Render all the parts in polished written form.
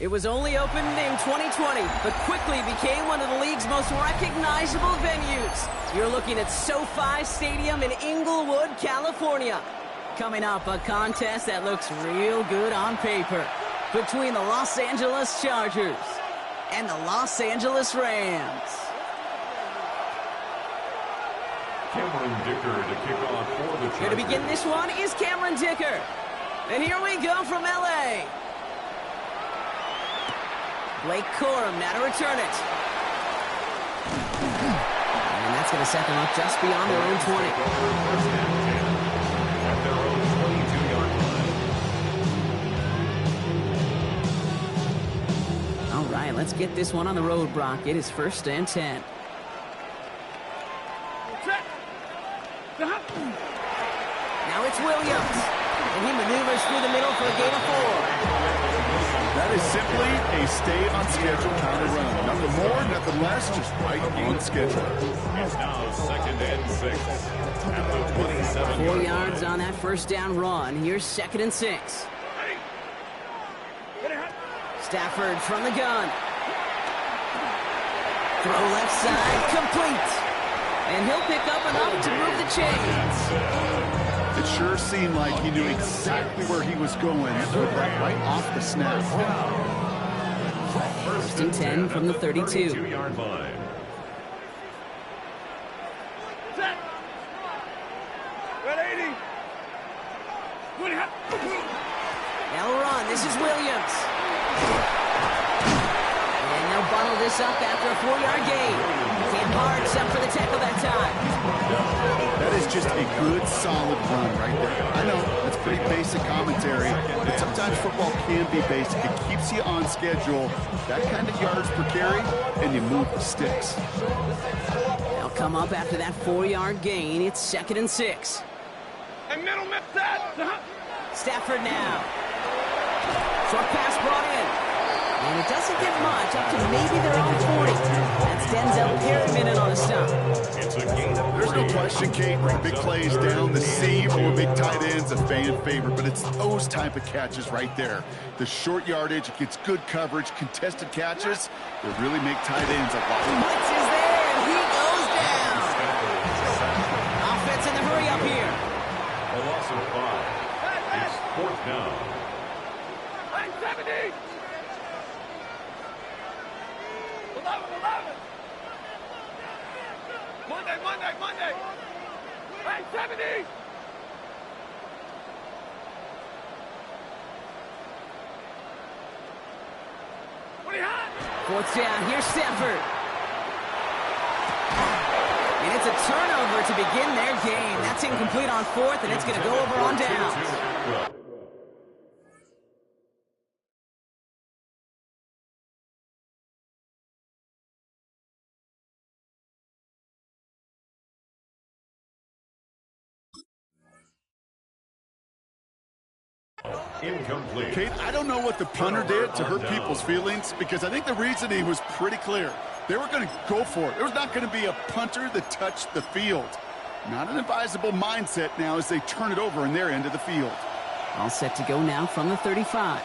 It was only opened in 2020, but quickly became one of the league's most recognizable venues. You're looking at SoFi Stadium in Inglewood, California. Coming up, a contest that looks real good on paper between the Los Angeles Chargers and the Los Angeles Rams. Cameron Dicker to kick off for the Chargers. Here to begin this one is Cameron Dicker. And here we go from L.A. Blake Corum now to return it. And that's going to set them up just beyond their own 20. First and 10 at their own 22-yard line. All right, let's get this one on the road, Brock. It is first and 10. Now it's Williams. And he maneuvers through the middle for a gain of 4. That is simply a stay-on-schedule kind of run. Nothing more, nothing less, just right on schedule. It's now second and 6 at the 27. 4 yards on that first down run. Here's second and 6. Stafford from the gun. Throw left side, complete. And he'll pick up enough to move the chains. It sure seemed like he knew exactly where he was going right off the snap. First and 10 from the 32. 32-yard line. Now run. This is Williams. And they'll bundle this up after a 4-yard gain. Can't hard except for the tackle that time. That is just a good, solid run right there. I know, that's pretty basic commentary, but sometimes football can be basic. It keeps you on schedule, that kind of yards per carry, and you move the sticks. They'll come up after that 4-yard gain. It's second and 6. Stafford now. Short pass brought in. And it doesn't get much, up to maybe their own 40. That's Denzel Perryman in on the stop. It's a gain of There's no question, Kate, big plays down the seam or big tight ends, a fan favorite, but it's those type of catches right there. The short yardage, it gets good coverage, contested catches, they really make tight ends a lot. Blitz is there, and he goes down. Offense in the hurry up here. a loss of 5. It's fourth down. Monday. Hey, 70. Fourth down, here's Stafford. And it's a turnover to begin their game. That's incomplete on fourth, and it's going to go over on downs. Incomplete. Kate, I don't know what the punter did to hurt people's feelings, because I think the reasoning was pretty clear. They were going to go for it. There was not going to be a punter that touched the field. Not an advisable mindset now as they turn it over in their end of the field. All set to go now from the 35.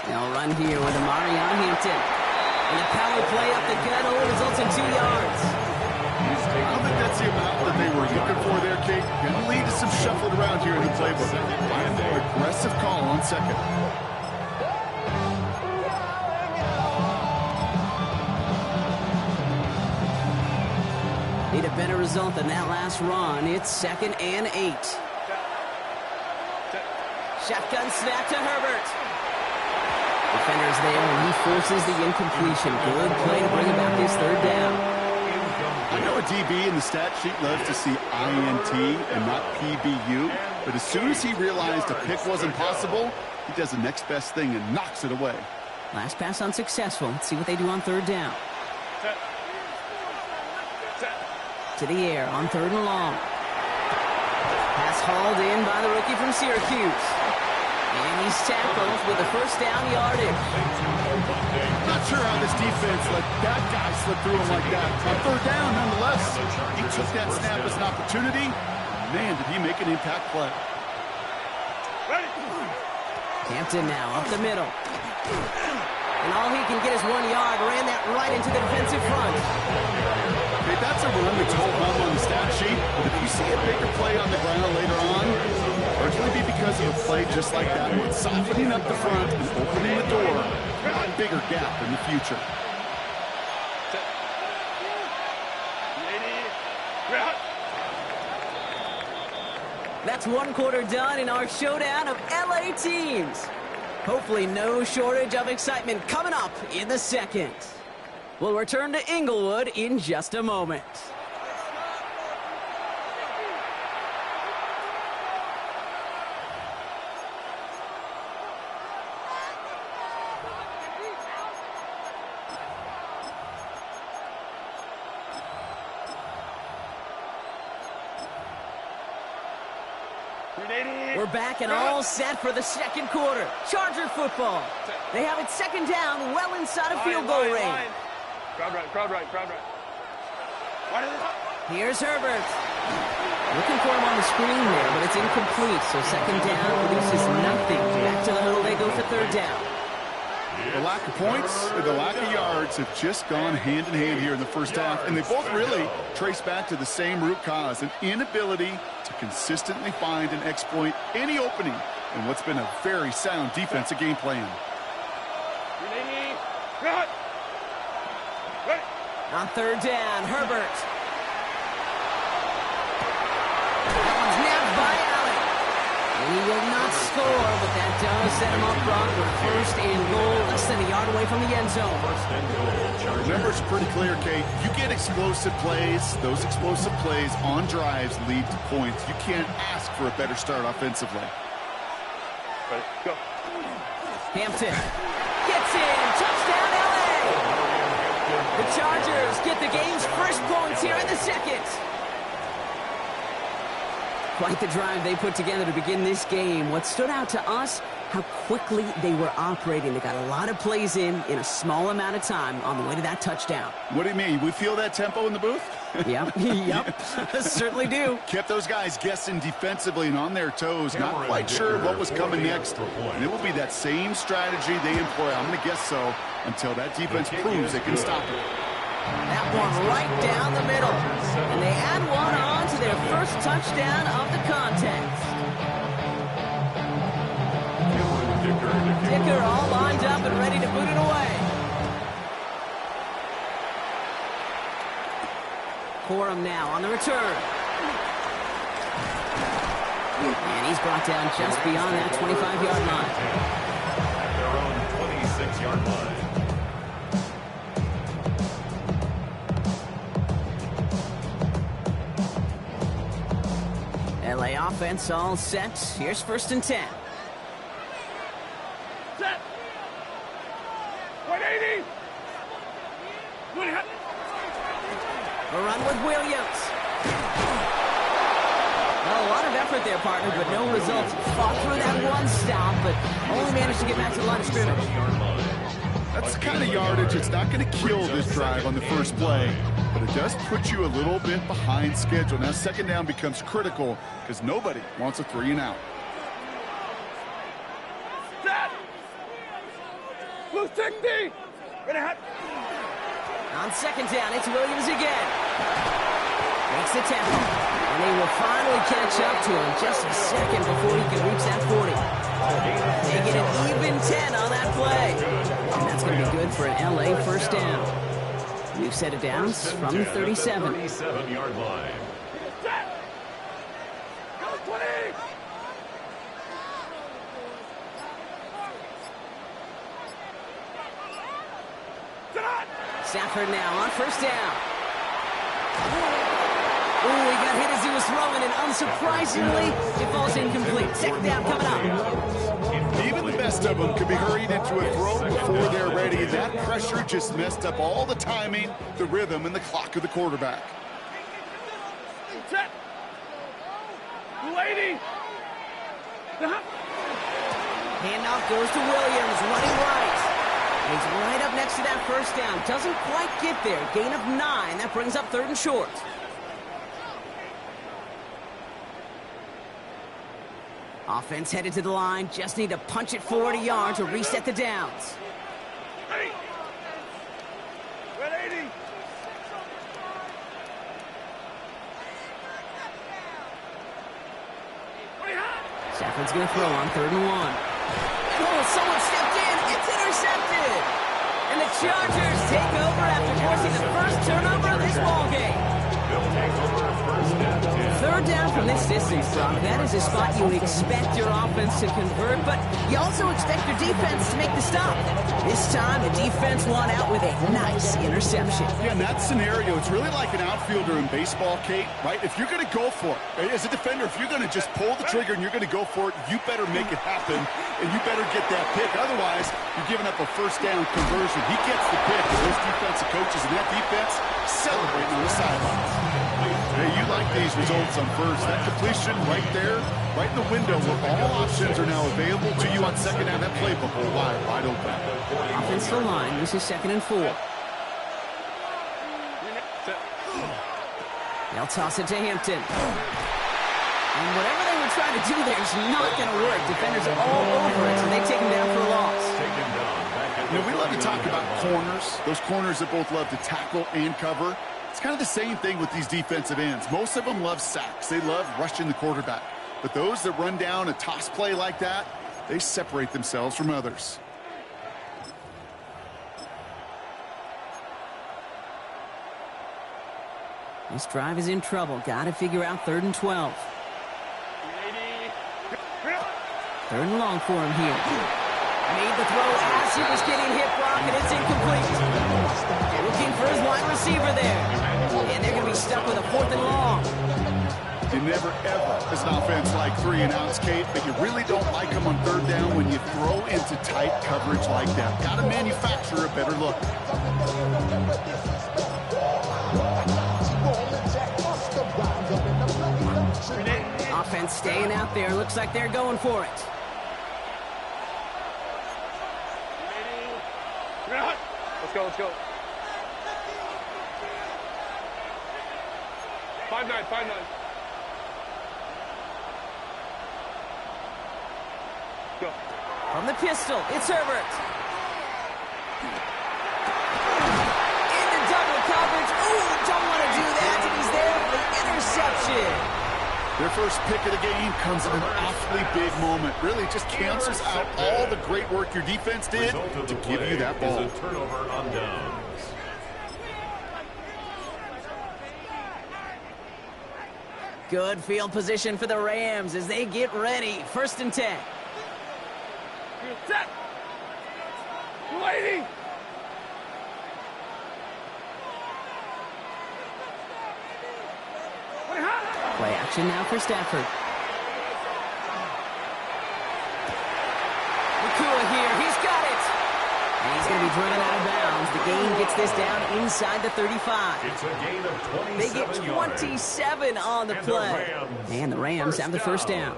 They'll run here with Amari on Hampton. And the power play up the gut only results in 2 yards. I don't think that's the amount that they were looking for there, Kate. Going to lead to some shuffling around here in the playbook. Aggressive call on second. Need a better result than that last run. It's second and 8. Shotgun snap to Herbert. Defenders there, and he forces the incompletion. Good play to bring about this third down. I know a DB in the stat sheet loves to see INT and not PBU, but as soon as he realized a pick wasn't possible, he does the next best thing and knocks it away. Last pass unsuccessful. Let's see what they do on third down. To the air on third and long. Pass hauled in by the rookie from Syracuse. And he's tackled with a first down yardage. Not sure how this defense let that guy slip through him like that. On third down, nonetheless. He took that snap as an opportunity. Man, did he make an impact play. Hampton now up the middle. And all he can get is 1 yard. Ran that right into the defensive front. Hey, that's a run that's hold home on the stat sheet. But if you see a bigger play on the ground later on, largely be because of a play just like that one, softening up the front and opening the door for a bigger gap in the future. That's 1 quarter done in our showdown of LA teams. Hopefully no shortage of excitement coming up in the second. We'll return to Inglewood in just a moment. We're back and all set for the second quarter. Charger football. They have it second down, well inside of field goal range. Crowd right. Here's Herbert. Looking for him on the screen there, but it's incomplete. So second down produces nothing. Back to the huddle they go for third down. The lack of points and the lack of yards have just gone hand in hand here in the first half, and they both really trace back to the same root cause, an inability to consistently find and exploit any opening in what's been a very sound defensive game plan. On third down, Herbert. That one's nabbed by Allen. And he will not score, but that does set him up front with first and goal, less than a yard away from the end zone. The numbers are pretty clear, Kate. You get explosive plays. Those explosive plays on drives lead to points. You can't ask for a better start offensively. Go. Hampton gets in. Touchdown, LA. The Chargers get the game's first points here in the second. Quite the drive they put together to begin this game. What stood out to us, how quickly they were operating. They got a lot of plays in a small amount of time on the way to that touchdown. What do you mean? We feel that tempo in the booth? Yep. Certainly do. Kept those guys guessing defensively and on their toes, not quite sure what was coming next. And it will be that same strategy they employ, I'm going to guess so, until that defense proves they can stop it. That one right down the middle. And they add one on to their first touchdown of the contest. Dicker all lined up and ready to boot it away. Corum now on the return. And he's brought down just beyond that 25-yard line. At their own 26-yard line. LA offense all set. Here's first and 10. Set. 180. A run with Williams. Well, a lot of effort there, partner, but no results. Fought through that one stop, but only managed to get back to the line of scrimmage. That's the kind of yardage it's not going to kill this drive on the first play, but it does put you a little bit behind schedule. Now second down becomes critical because nobody wants a 3 and out. Set. Blue 60. On second down, it's Williams again. Makes the tackle. And they will finally catch up to him just a second before he can reach that 40. They get an even 10 on that play. And that's going to be good for an LA first down. New set of downs from the 37. 37-yard line. Set. Go 20. Stafford now on first down. Ooh, he got hit as he was throwing, and unsurprisingly, it falls incomplete. Second down coming up. Even the best of them could be hurried into a throw before they're ready. That pressure just messed up all the timing, the rhythm, and the clock of the quarterback. Set. 280. Handoff goes to Williams, running right. He's right up next to that first down. Doesn't quite get there. Gain of 9. That brings up third and short. Offense headed to the line. Just need to punch it forward a yard to reset the downs. Ready. Red 80. Stafford's going to throw on 3rd and 1. Oh, someone stepped in. It's intercepted. And the Chargers take over after forcing the first turnover of this ballgame. They'll take over 1st and 10. 3rd down from this distance, Brock. That is a spot you would expect your offense to convert, but you also expect your defense to make the stop. This time, the defense won out with a nice interception. Yeah, in that scenario, it's really like an outfielder in baseball, Kate, right? If you're going to go for it, as a defender, if you're going to just pull the trigger and you're going to go for it, you better make it happen, and you better get that pick. Otherwise, you're giving up a 1st down conversion. He gets the pick, and those defensive coaches and that defense celebrating on the sidelines. Hey, you like these results on 1st. That completion right there, right in the window where all options are now available to you on 2nd down. That playbook will wide open. Offensive line, this is 2nd and 4. They'll toss it to Hampton. And whatever they were trying to do there is not going to work. Defenders are all over it, so they take him down for a loss. You know, we love to talk about corners, those corners that both love to tackle and cover. It's kind of the same thing with these defensive ends. Most of them love sacks. They love rushing the quarterback. But those that run down a toss play like that, they separate themselves from others. This drive is in trouble. Got to figure out 3rd and 12. 3rd and long for him here. Made the throw as he was getting hit, Brock, and it's incomplete. Looking for his wide receiver there. And they're going to be stuck with a 4th and long. You never, ever, as an offense, like 3 and outs, Kate, but you really don't like them on 3rd down when you throw into tight coverage like that. Got to manufacture a better look. Offense staying out there. Looks like they're going for it. Let's go. 5-9. Go. From the pistol, it's Herbert. Into double coverage. Ooh, don't want to do that. And he's there for the interception. Their first pick of the game comes at an awfully big moment. Really just cancels out all the great work your defense did to give you that ball. Is a turnover on downs. Good field position for the Rams as they get ready. 1st and 10. Set. 280. Play action now for Stafford. Nakua here. He's got it. And he's going to be driven out of bounds. The gain gets this down inside the 35. It's a gain of 27 They get 27 on the play. And the Rams have the 1st down.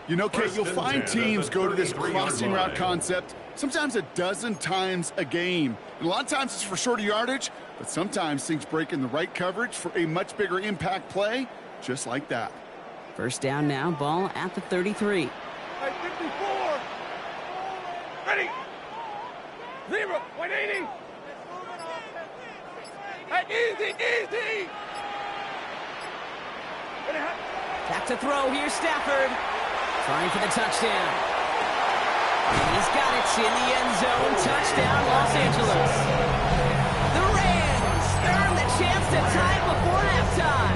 You know, Kate, you'll find teams go to this crossing route concept sometimes a dozen times a game. And a lot of times it's for shorter yardage, but sometimes things break in the right coverage for a much bigger impact play, just like that. 1st down now, ball at the 33. Hey, 54. Ready. 0. 180. Hey, easy. Back to throw. Here's Stafford. Trying for the touchdown. And he's got it in the end zone. Touchdown, Los Angeles. The Rams earn the chance to tie it before halftime.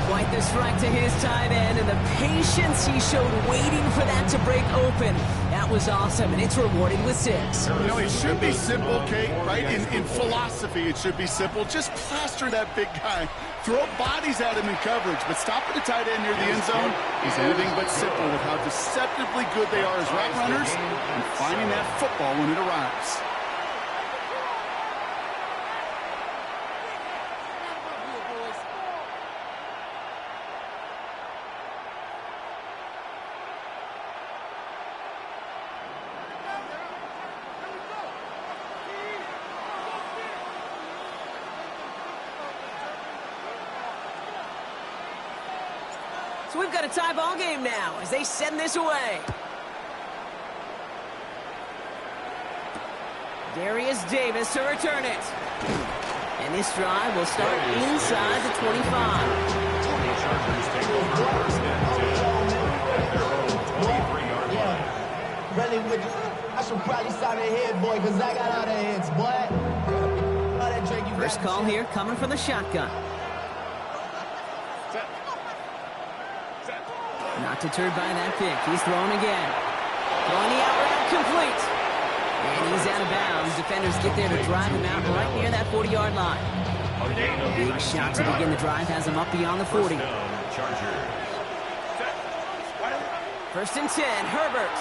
Quite the strike to his tight end, and the patience he showed waiting for that to break open. That was awesome, and it's rewarded with 6. You know, it should be simple, Kate, right? In philosophy, it should be simple. Just plaster that big guy. Throw bodies at him in coverage, but stop at the tight end near the end zone is anything but simple with how deceptively good they are as route runners and finding that football when it arrives. So we've got a tie ball game now as they send this away. Darius Davis to return it. And this drive will start inside the 25. Chargers take over first and 10 at their own 23-yard line. Really with you. I should probably sign a head, boy, because I got all the hits, boy. All that drink you First got. call here coming from the shotgun. Set. Set. Not deterred by that pick. He's throwing again. Throwing the out route complete. And he's out of bounds. Defenders get there to drive him out right near that 40-yard line. Big shot to begin the drive has him up beyond the 40. Chargers. First and 10, Herbert.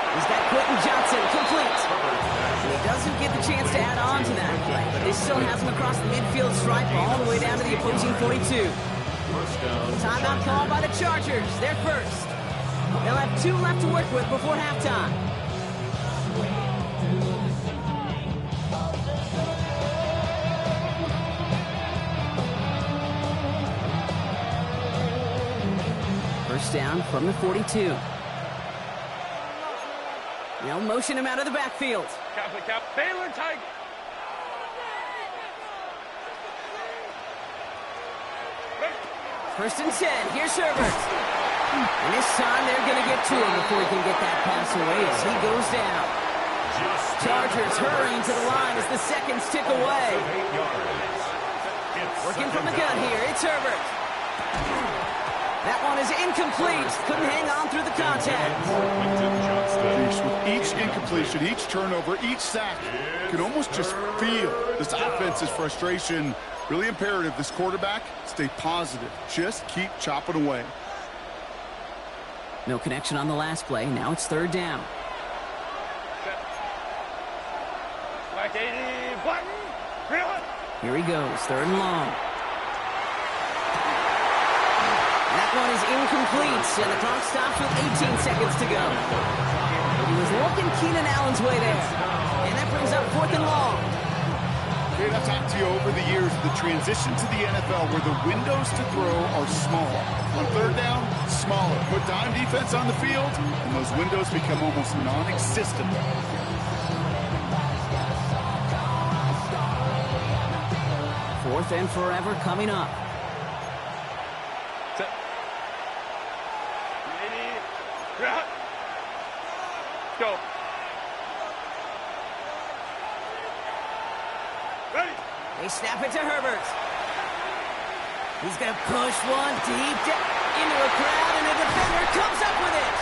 He's got Quentin Johnson complete. And he doesn't get the chance to add on to that play, but they still has him across the midfield stripe all the way down to the opposing 42. First down. Timeout called by the Chargers. They're first. They'll have 2 left to work with before halftime. First down from the 42. They'll motion him out of the backfield. Cap. Baylor Tiger. First and 10. Here's Herbert. And this time they're going to get to him before he can get that pass away as he goes down. Chargers hurrying to the line as the seconds tick away. 8 yards. Working from the gun here. It's Herbert. That one is incomplete. Couldn't hang on through the contact. With each incompletion, each turnover, each sack, you can almost just feel this offense's frustration. Really imperative, this quarterback, stay positive. Just keep chopping away. No connection on the last play. Now it's third down. Like 80 button. Really? Here he goes. Third and long. That one is incomplete, and the clock stops with 18 seconds to go. He was looking Keenan Allen's way there. And that brings up fourth and long. Dude, I've talked to you over the years, the transition to the NFL where the windows to throw are smaller. On third down, smaller. Put dime defense on the field, and those windows become almost non-existent. Fourth and forever coming up. Set. 80. Right. Go. Ready. They snap it to Herbert. He's going to push one deep into a crowd, and the defender comes up with it.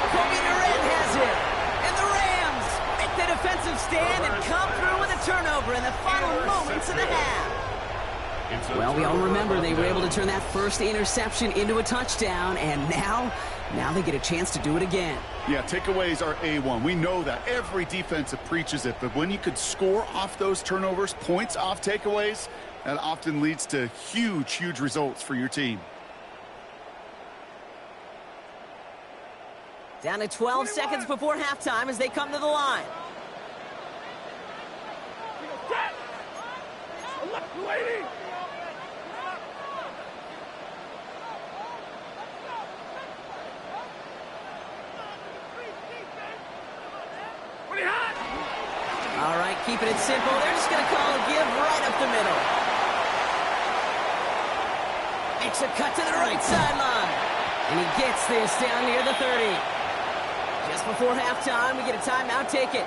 Kobe Durant has it. And the Rams make the defensive stand and come through with a turnover in the final moments of the half. Well, we all remember they were able to turn that first interception into a touchdown, and now they get a chance to do it again. Yeah, takeaways are A1. We know that. Every defensive preaches it, but when you could score off those turnovers, points off takeaways, that often leads to huge results for your team. Down to 12 seconds before halftime as they come to the line. Left lady. Pretty hot. All right, keeping it simple. They're just going to call a give right up the middle. Makes a cut to the right sideline. And he gets this down near the 30. Just before halftime, we get a timeout. Take it.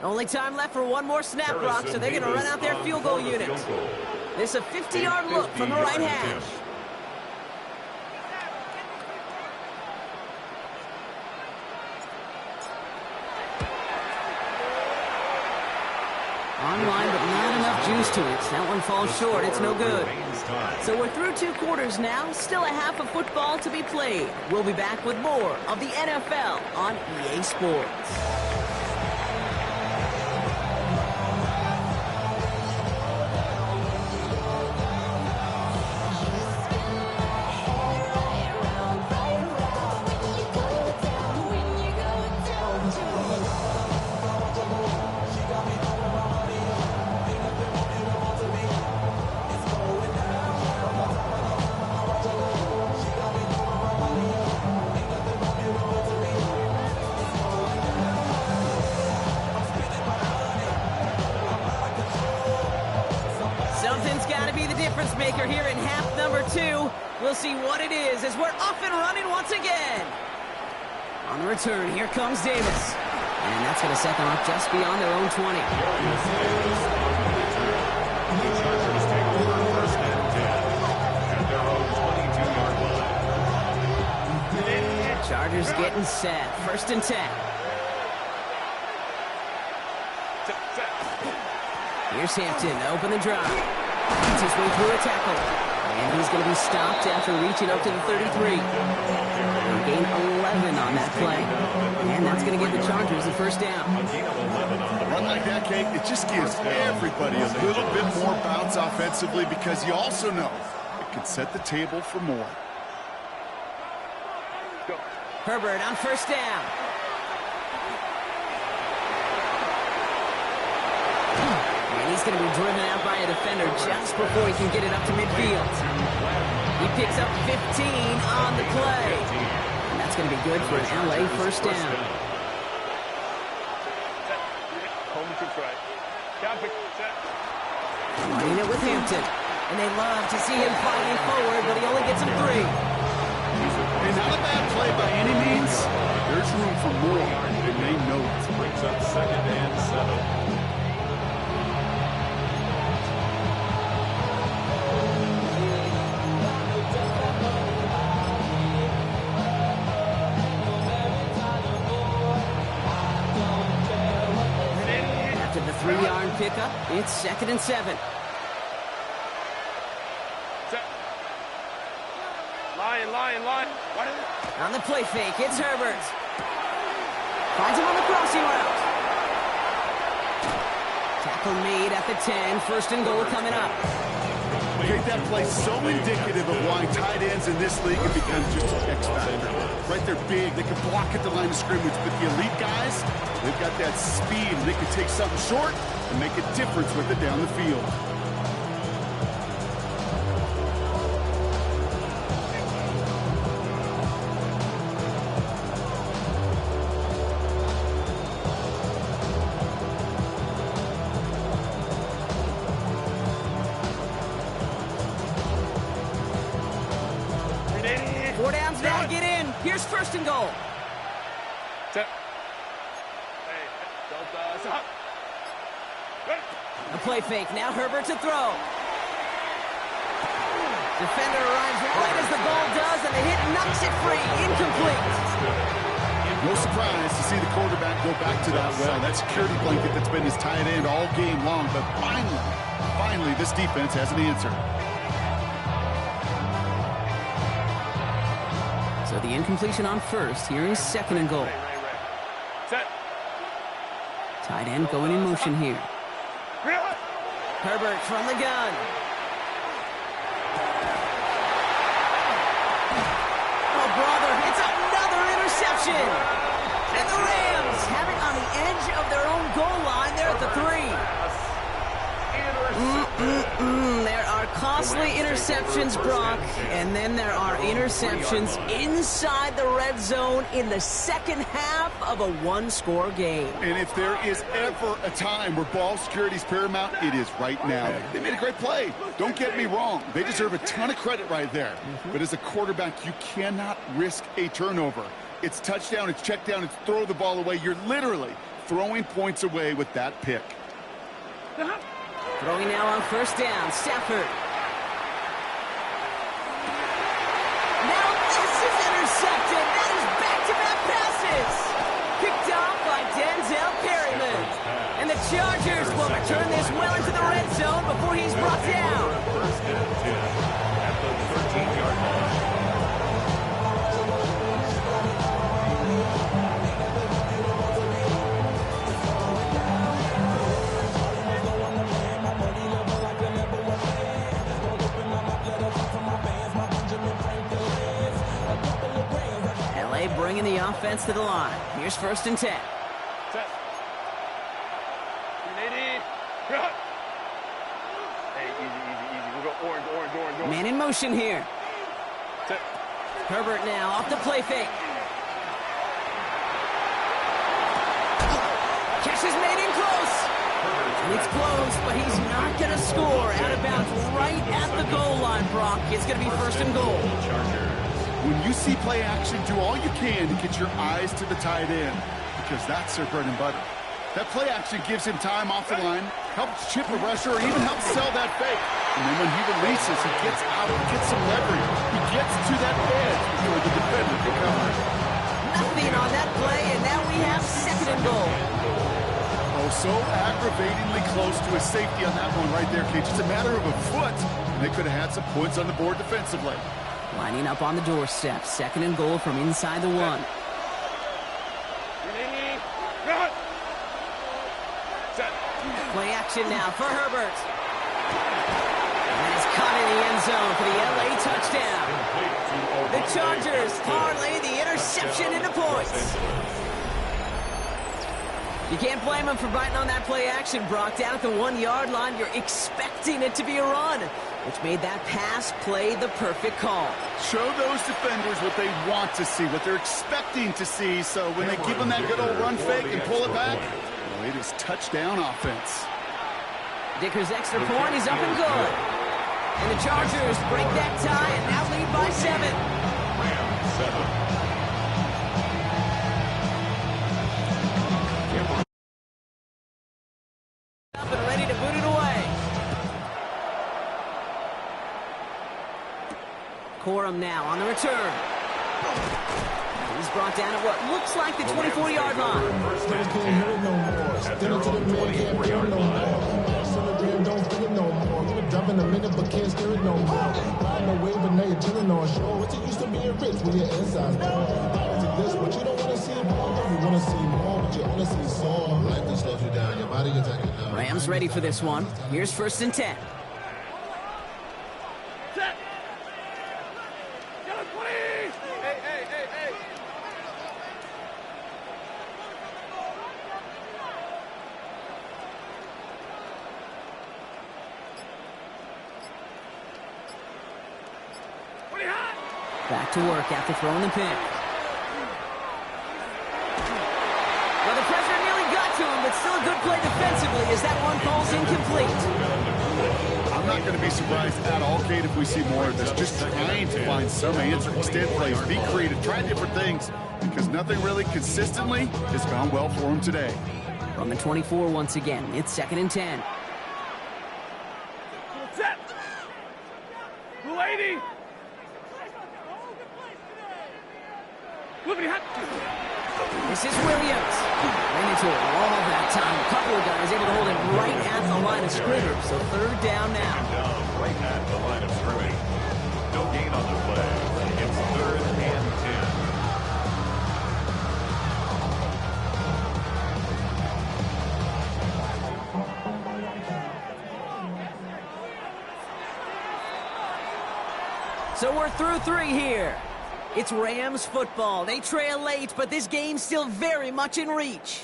Only time left for one more snap, Brock, so they're going to run out their field goal unit. This is a 50-yard look from the right hash. Online, but not enough juice to it. That one falls short. It's no good. So we're through 2 quarters now. Still a half of football to be played. We'll be back with more of the NFL on EA Sports. maker here in half number 2. We'll see what it is as we're off and running once again. On the return, here comes Davis. And that's going to set them up just beyond their own 20. Chargers getting set. First and 10. Here's Hampton to open the drive. Beats his way through a tackle. And he's going to be stopped after reaching up to the 33. They gain 11 on that play. And that's going to give the Chargers the first down. A run like that, Kate, it just gives everybody a little bit more bounce offensively because you also know it can set the table for more. Herbert on first down. And he's going to be driven out by a defender just before he can get it up to midfield. He picks up 15 on the play. And that's going to be good for an LA first down. Running it with Hampton. And they love to see him fighting forward, but he only gets him 3. And not a bad play by any means. There's room for more, and they know it. Brings up 2nd and 7. After the 3-yard pickup, it's 2nd and 7. Line. On the play fake, it's Herbert. Finds him on the crossing route. Tackle made at the 10. First and goal coming up. Okay, that play's so indicative of why tight ends in this league have become just an X factor. Right, they're big. They can block at the line of scrimmage. But the elite guys, they've got that speed. And they can take something short and make a difference with it down the field. Here's first and goal. Set. Hey, don't stop. A play fake. Now Herbert to throw. Defender arrives right as the ball does, and the hit knocks it free. Incomplete. No surprise to see the quarterback go back to that well. That security blanket that's been his tight end all game long. But finally, this defense has an answer. So the incompletion on first. Here is 2nd and goal. Set. Tight end going in motion here. Herbert from the gun. Oh, brother, it's another interception. And the Rams have it on the edge of their own goal line. They're at the 3. There are costly interceptions, Brock, and then there are interceptions inside the red zone in the second half of a one-score game. And if there is ever a time where ball security is paramount, it is right now. They made a great play. Don't get me wrong. They deserve a ton of credit right there. But as a quarterback, you cannot risk a turnover. It's touchdown, it's check down, it's throw the ball away. You're literally throwing points away with that pick. Throwing now on first down, Stafford. Now this is intercepted. That is back-to-back passes. Picked off by Denzel Perryman. And the Chargers will return this well into the red zone before he's brought down. First and 10 at the 13-yard line. Bringing the offense to the line. Here's first and 10. Set. Hey, easy. We'll go orange. Man in motion here. Set. Herbert now off the play fake. Catch is made in close. And it's close, but he's not going to score. Out of bounds right at the goal line, Brock. It's going to be first and goal. When you see play action, do all you can to get your eyes to the tight end, because that's their bread and butter. That play action gives him time off the line, helps chip a rusher, or even helps sell that fake. And then when he releases, he gets out and gets some leverage. He gets to that edge before the defender can cover. Nothing on that play, and now we have second and goal. Oh, so aggravatingly close to a safety on that one right there, Kate. Just a matter of a foot, and they could have had some points on the board defensively. Lining up on the doorstep. Second and goal from inside the 1. Play action now for Herbert. And it's caught in the end zone for the LA touchdown. The Chargers parlay the interception into points. You can't blame him for biting on that play action, Brock. Down at the 1-yard line, you're expecting it to be a run, which made that pass play the perfect call. Show those defenders what they want to see, what they're expecting to see, so when they give them that good old run fake and pull it back, well, it is touchdown offense. Dicker's extra point is up and good. And the Chargers break that tie and now lead by 7. Rams 7. Up and ready to boot it away. Corum now on the return. He's brought down at what looks like the 24-yard line. Still can't hear it no more. Still to the man can't feel no more. Celebrating don't feel it no more. You were jumping a minute but can't steer it no more. Riding away but now you're chilling on shore. What's it used to being rich when your inside's poor? To this, but you don't want to see more. You want to see more, but you only see sore. Life just slows you down. Your body gets taken down. Rams ready for this one. Here's first and 10. Back to work after throwing the pick. Well, the pressure nearly got to him, but still a good play defensively as that one falls incomplete. I'm not going to be surprised at all, Kate, if we see more of this. Just trying to find some answer. Extend plays, be creative, try different things, because nothing really consistently has gone well for him today. From the 24 once again, it's second and 10. Set. Lady. This is Williams. Ran into a wall that time. A couple of guys able to hold him right at the line of scrimmage. So third down now. Down right at the line of scrimmage. No gain on the play. It's third and 10. So we're through 3 here. It's Rams football. They trail late, but this game's still very much in reach.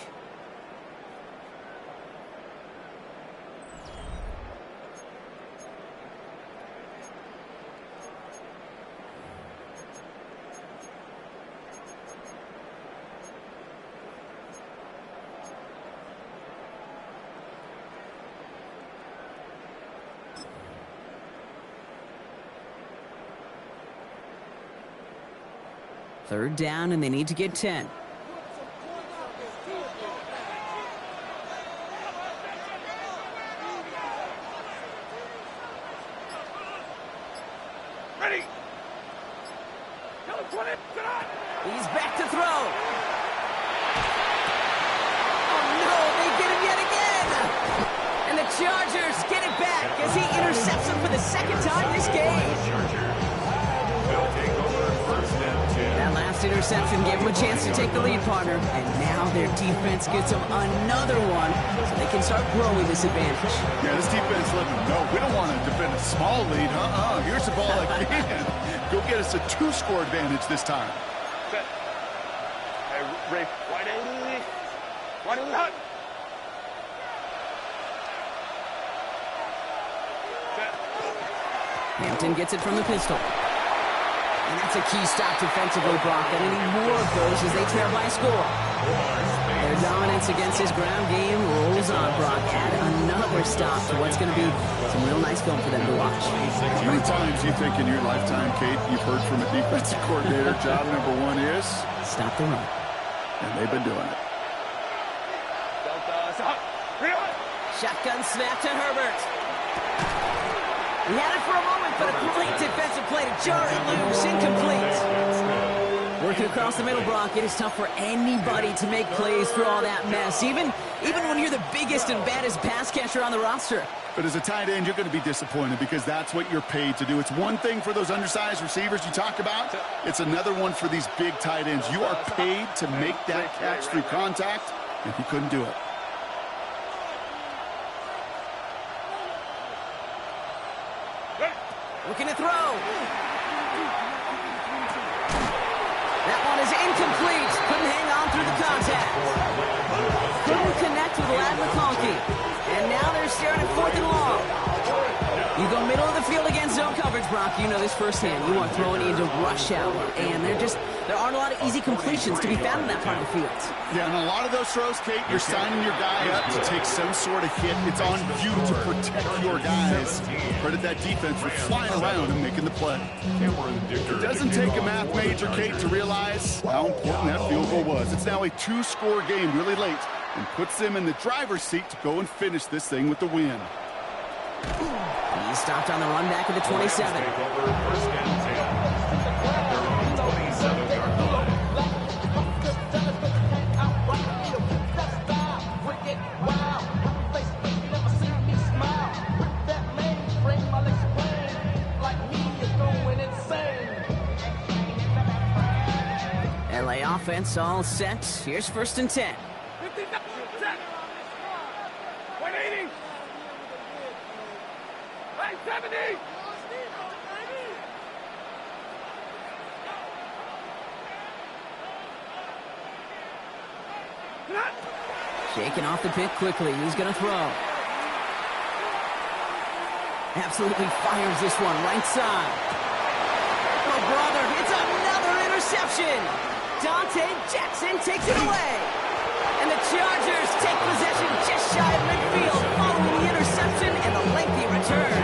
Third down, and they need to get 10. Ready. He's back to throw. Oh, no, they get him yet again. And the Chargers get it back as he intercepts him for the second time this game. They'll take over first and 10. That last interception gave him a chance to take the lead, partner. And now their defense gets them another one so they can start growing this advantage. Yeah, this defense let them know we don't want to defend a small lead. Here's the ball again. Go get us a 2-score advantage this time. Set. Hey, Ray, why didn't we hunt? Set. Hampton gets it from the pistol. And that's a key stop defensively, Brock. And they need more of those as they trail by a score. Their dominance against his ground game rolls on, Brock. Add another stop to what's going to be some real nice film for them to watch. How many times do you think in your lifetime, Kate, you've heard from a defensive coordinator, job number one is? Stop the run. And they've been doing it. Shotgun snap to Herbert. He had it for a moment, but a great defensive play to jar it loose. Incomplete. Working across the middle, Brock, it is tough for anybody to make plays through all that mess, even when you're the biggest and baddest pass catcher on the roster. But as a tight end, you're going to be disappointed because that's what you're paid to do. It's one thing for those undersized receivers you talk about. It's another one for these big tight ends. You are paid to make that catch through contact, and he couldn't do it. Looking to throw. That one is incomplete. Couldn't hang on through the contact. Couldn't connect with Lad McConkey. And now they're staring at 4th and long. You go middle of the field against zone coverage, Brock. You know this firsthand. You want throwing into rush hour. And there aren't a lot of easy completions to be found in that part of the field. Yeah, and a lot of those throws, Kate, you're signing your guy up to take some sort of hit. It's on you to protect your guys. Credit that defense for flying around and making the play. It doesn't take a math major, Kate, to realize how important that field goal was. It's now a 2-score game really late and puts them in the driver's seat to go and finish this thing with the win. He stopped on the run back at the 27. LA offense all set. Here's 1st and 10. 180. 70. Shaking off the pick quickly. He's going to throw. Absolutely fires this one right side. Oh, brother, it's another interception. Dante Jackson takes it away. And the Chargers take possession just shy of midfield following the interception and the lengthy return.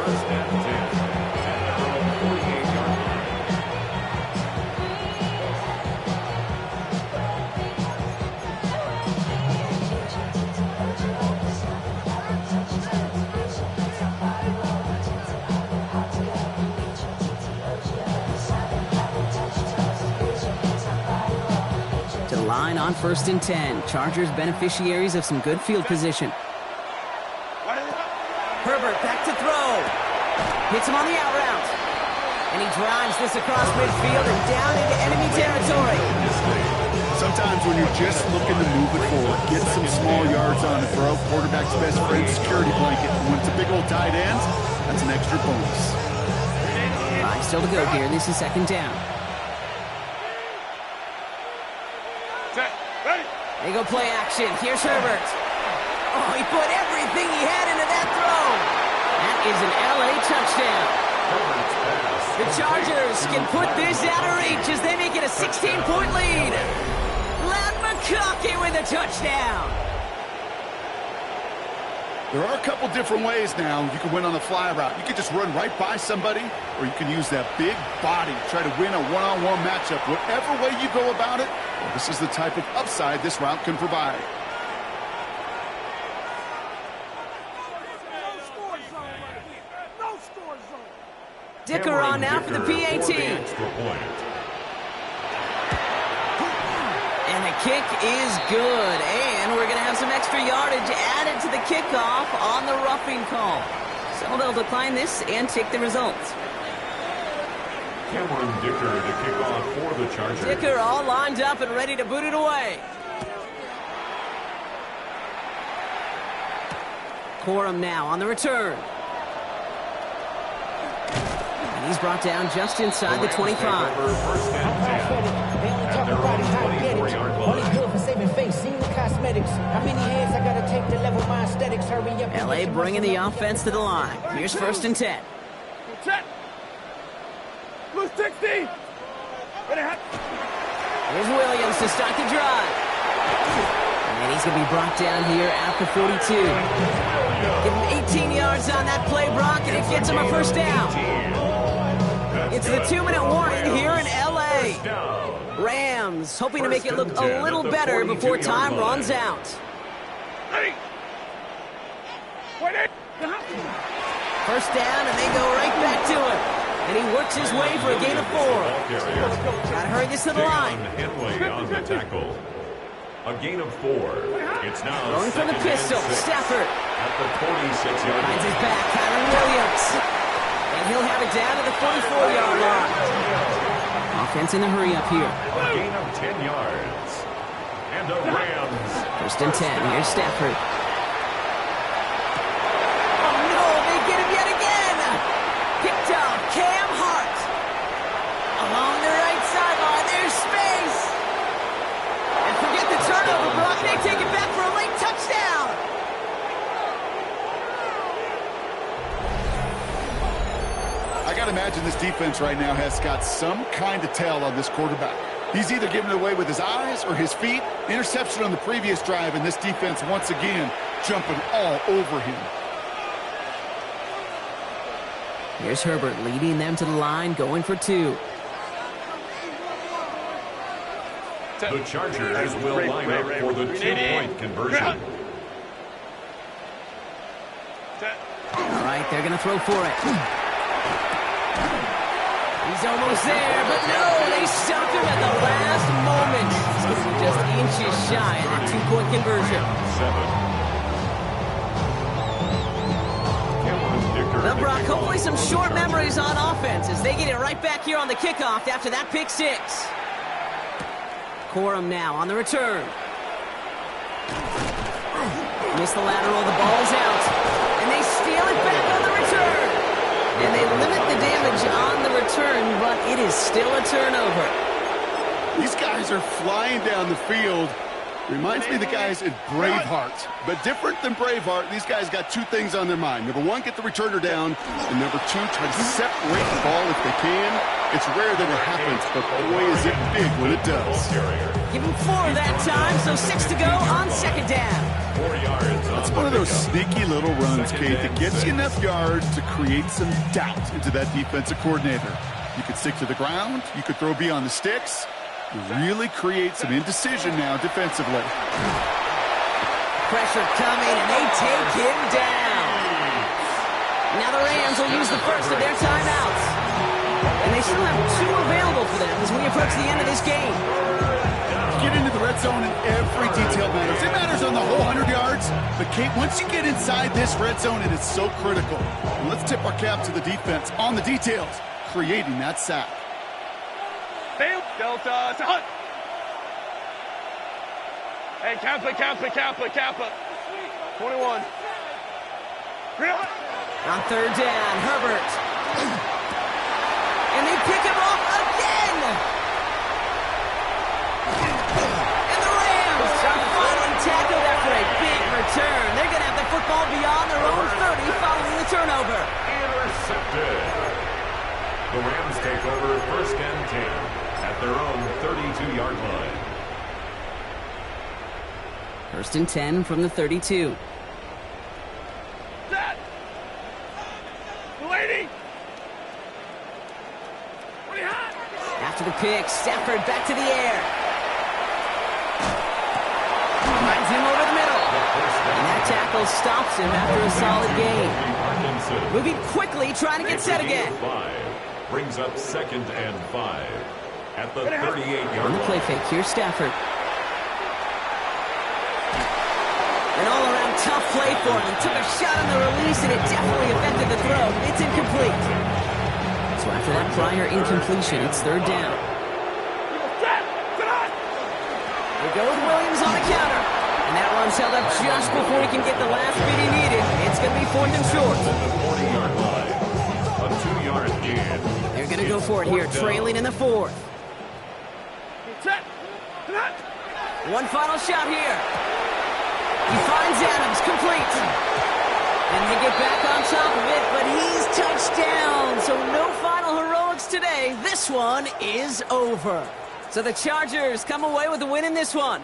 1st and 10. At their own 48-yard line. To the line on 1st and 10. Chargers beneficiaries of some good field position. Herbert back to throw. Hits him on the out route. And he drives this across midfield and down into enemy territory. Sometimes when you're just looking to move it forward, get some small yards on the throw, quarterback's best friend, security blanket. And when it's a big old tight end, that's an extra bonus. 5 still to go here. This is 2nd down. They go play action. Here's Herbert. Oh, he put everything he had into that throw. That is an LA touchdown. The Chargers can put this out of reach as they make it a 16-point lead. Lad McConkey with a touchdown. There are a couple different ways now. You can win on the fly route. You can just run right by somebody, or you can use that big body, try to win a one-on-one matchup. Whatever way you go about it, well, this is the type of upside this route can provide. Dicker on now for the PAT. And the kick is good. And we're going to have some extra yardage added to the kickoff on the roughing call. So they'll decline this and take the results. Cameron Dicker to kick off for the Chargers. Dicker all lined up and ready to boot it away. Corum now on the return. And he's brought down just inside the 25. First and 10. At their own 24-yard line. Only good for saving face, seeing the cosmetics. How many heads I gotta take to level my aesthetics? Hurry up. LA bringing the offense to the line. Here's 1st and 10. Blue 60. Here's Williams to start the drive. And he's going to be brought down here at the 42. Give him 18 yards on that play, Brock, and it gets him a first down. It's the 2-minute warning here in L.A. Rams hoping to make it look a little better before time runs out. First down, and they go right back to him. And he works his way for a gain of 4. Got to hurry this to the line. Henley on the tackle. A gain of 4. It's now going for the pistol. Stafford at the 46-yard finds line. his back. Kyron Williams. And he'll have it down to the 44-yard line. Offense in a hurry up here. A gain of 10 yards. And the Rams. First and 10. Here's Stafford. Oh, no. They get him yet again. Picked up. Cam Hart. Along the right sideline. There's space. And forget the turnover, Brock. They take it back for a late touchdown. I got to imagine this defense right now has got some kind of tell on this quarterback. He's either giving it away with his eyes or his feet. Interception on the previous drive, and this defense once again jumping all over him. Here's Herbert leading them to the line, going for 2. The Chargers will line up for the 2-point conversion. All right, they're going to throw for it. He's almost there, but no, they stumped him at the last moment. It's going to be just inches shy of that 2-point conversion. 7. Now, Brock, hopefully some short memories on offense as they get it right back here on the kickoff after that pick 6. Corum now on the return. Miss the lateral, the ball's out. And they steal it back on the return. And they limit the damage on the return, but it is still a turnover. These guys are flying down the field. Reminds me of the guys in Braveheart. But different than Braveheart, these guys got 2 things on their mind. Number 1, get the returner down. And number 2, try to separate the ball if they can. It's rare that it happens, but boy, is it big when it does. Give him 4 that time, so 6 to go on second down. 4 yards. That's one of those sneaky little runs, Kate, that gets you enough yards to create some doubt into that defensive coordinator. You could stick to the ground. You could throw beyond the sticks. You really create some indecision now defensively. Pressure coming, and they take him down. Now the Rams will use the first of their timeouts. And they still have 2 available for them as we approach the end of this game. Get into the red zone and every detail matters. It matters on the whole 100 yards. But, Kate, once you get inside this red zone, it is so critical. And let's tip our cap to the defense on the details, creating that sack. Delta to Hunt. Hey, Kappa. 21. On third down, Herbert. And they pick him off again. And the Rams are finally tackled after a big return. They're going to have the football beyond their own 30 following the turnover. Intercepted. The Rams take over first and 10. At their own 32-yard line. First and 10 from the 32. Set. Lady. After the pick, Stafford back to the air. Finds him over the middle. And that tackle stops him after a solid gain. Moving quickly, trying to get set again. Brings up 2nd and 5. At the 38-yard On the play fake, here's Stafford. An all-around tough play for him. Took a shot on the release, and it definitely affected the throw. It's incomplete. So after that prior incompletion, it's third down. They go with Williams on the counter. And that one's held up just before he can get the last bit he needed. It's going to be 4th and short. at the 40-yard line. A 2-yard gain. They're going to go for it here, trailing in the 4th. One final shot here. He finds Adams, complete. And they get back on top of it, but he's touched down. So no final heroics today say this one is over. So the Chargers come away with a win in this one.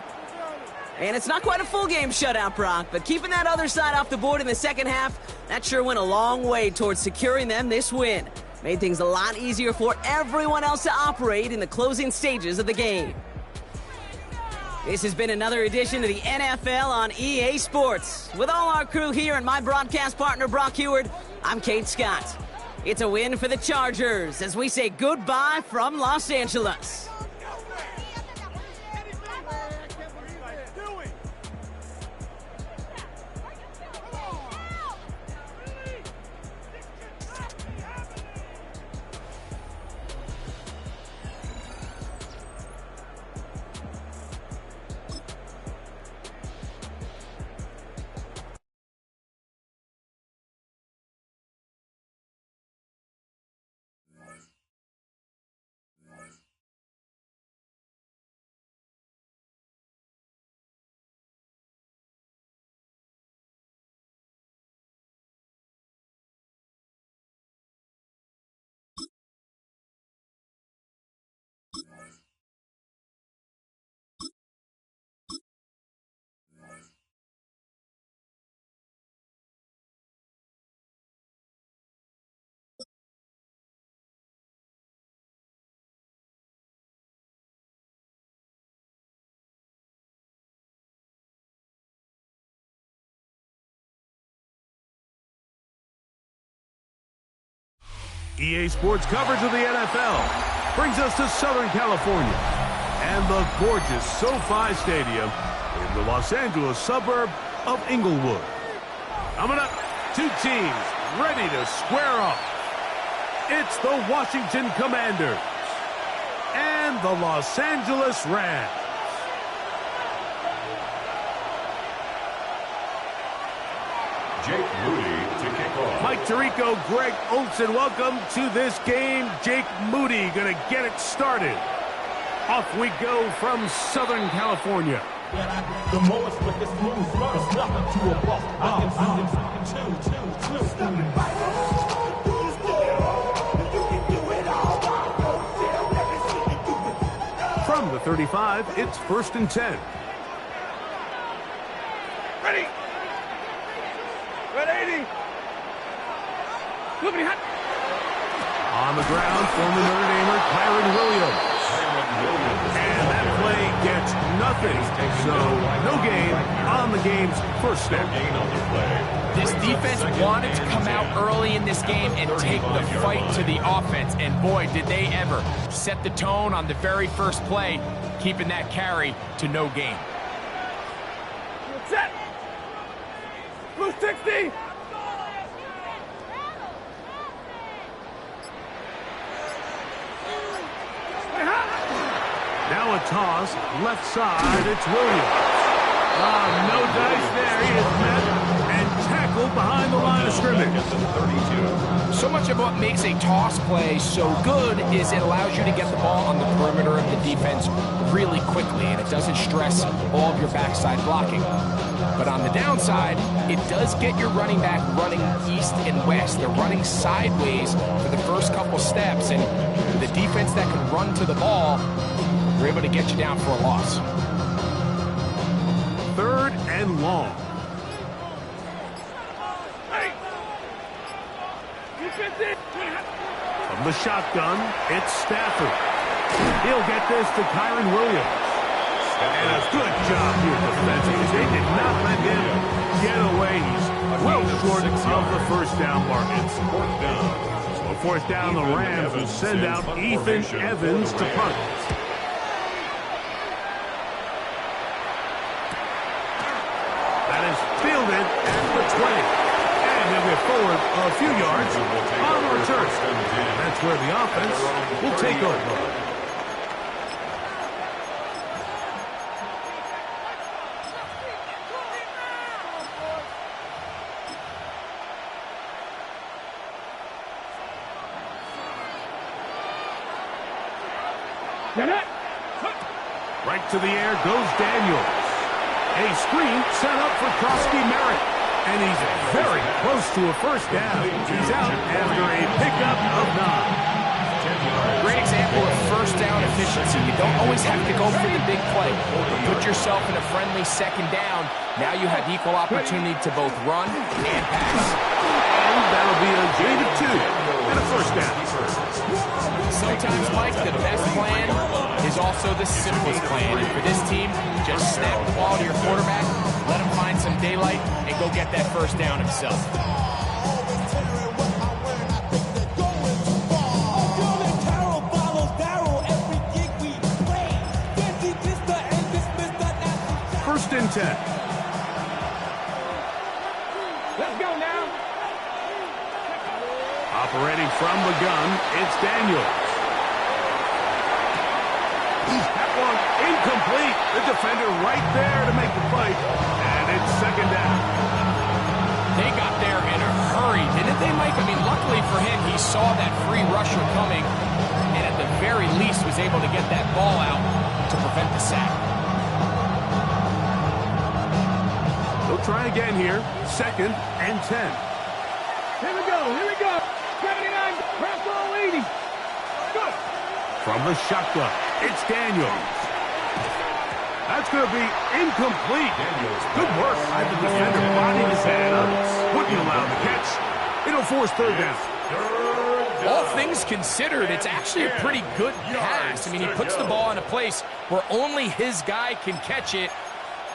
And it's not quite a full game shutout, Brock, but keeping that other side off the board in the second half, that sure went a long way towards securing them this win. Made things a lot easier for everyone else to operate in the closing stages of the game. This has been another edition of the NFL on EA Sports. With all our crew here and my broadcast partner, Brock Heward, I'm Kate Scott. It's a win for the Chargers as we say goodbye from Los Angeles. EA Sports coverage of the NFL brings us to Southern California and the gorgeous SoFi Stadium in the Los Angeles suburb of Inglewood. Coming up, two teams ready to square off. It's the Washington Commanders and the Los Angeles Rams. Jake Moody to kick off. Mike Tirico, Greg Olsen, welcome to this game. Jake Moody going to get it started. Off we go from Southern California. The most with this move, there's nothing to a bluff. I can see him From the 35, it's 1st and 10. Ready. Red 80. Look at hot. On the ground, former Notre Damer Kyron Williams. And that play gets nothing. So no gain on the game's first step. This defense wanted to come out early in this game and take the fight to the offense. And boy, did they ever set the tone on the very first play, keeping that carry to no gain. Set. Blue 60. Now a toss, left side, it's Williams. No dice there, he is met and tackled behind the line of scrimmage. So much of what makes a toss play so good is it allows you to get the ball on the perimeter of the defense really quickly, and it doesn't stress all of your backside blocking. But on the downside, it does get your running back running east and west. They're running sideways for the first couple steps, and the defense that can run to the ball, they're able to get you down for a loss. 3rd and long. From the shotgun, it's Stafford. He'll get this to Kyron Williams. And a good job here defensively. They did not let him get away. He's well short of the first down mark. So 4th down, the Rams will send out Ethan Evans to punt. That is fielded at the 20. And he'll get forward a few yards on the return. And that's where the offense will take over. Right to the air goes Daniels. A screen set up for Krosky Merritt. And he's very close to a first down. He's out after a pickup of 9. always have to go for the big play. Put yourself in a friendly second down. Now you have equal opportunity to both run and pass. And that'll be a gain of 2 and a first down. Sometimes, Mike, the best plan is also the simplest plan. And for this team, just snap the ball to your quarterback, let him find some daylight, and go get that first down himself. First and 10. Let's go now. Operating from the gun, it's Daniels. That one incomplete. The defender right there to make the play. And it's second down. They got there in a hurry, didn't they, Mike? I mean, luckily for him, he saw that free rusher coming, and at the very least was able to get that ball out to prevent the sack. They'll try again here. Second and 10. Here we go. 79, press all 80. Go. From the shotgun, it's Daniels. That's going to be incomplete. Good work by the defender. Bodied his head up. Wouldn't allow the catch. It'll force third down. All things considered, it's actually a pretty good pass. I mean, he puts the ball in a place where only his guy can catch it.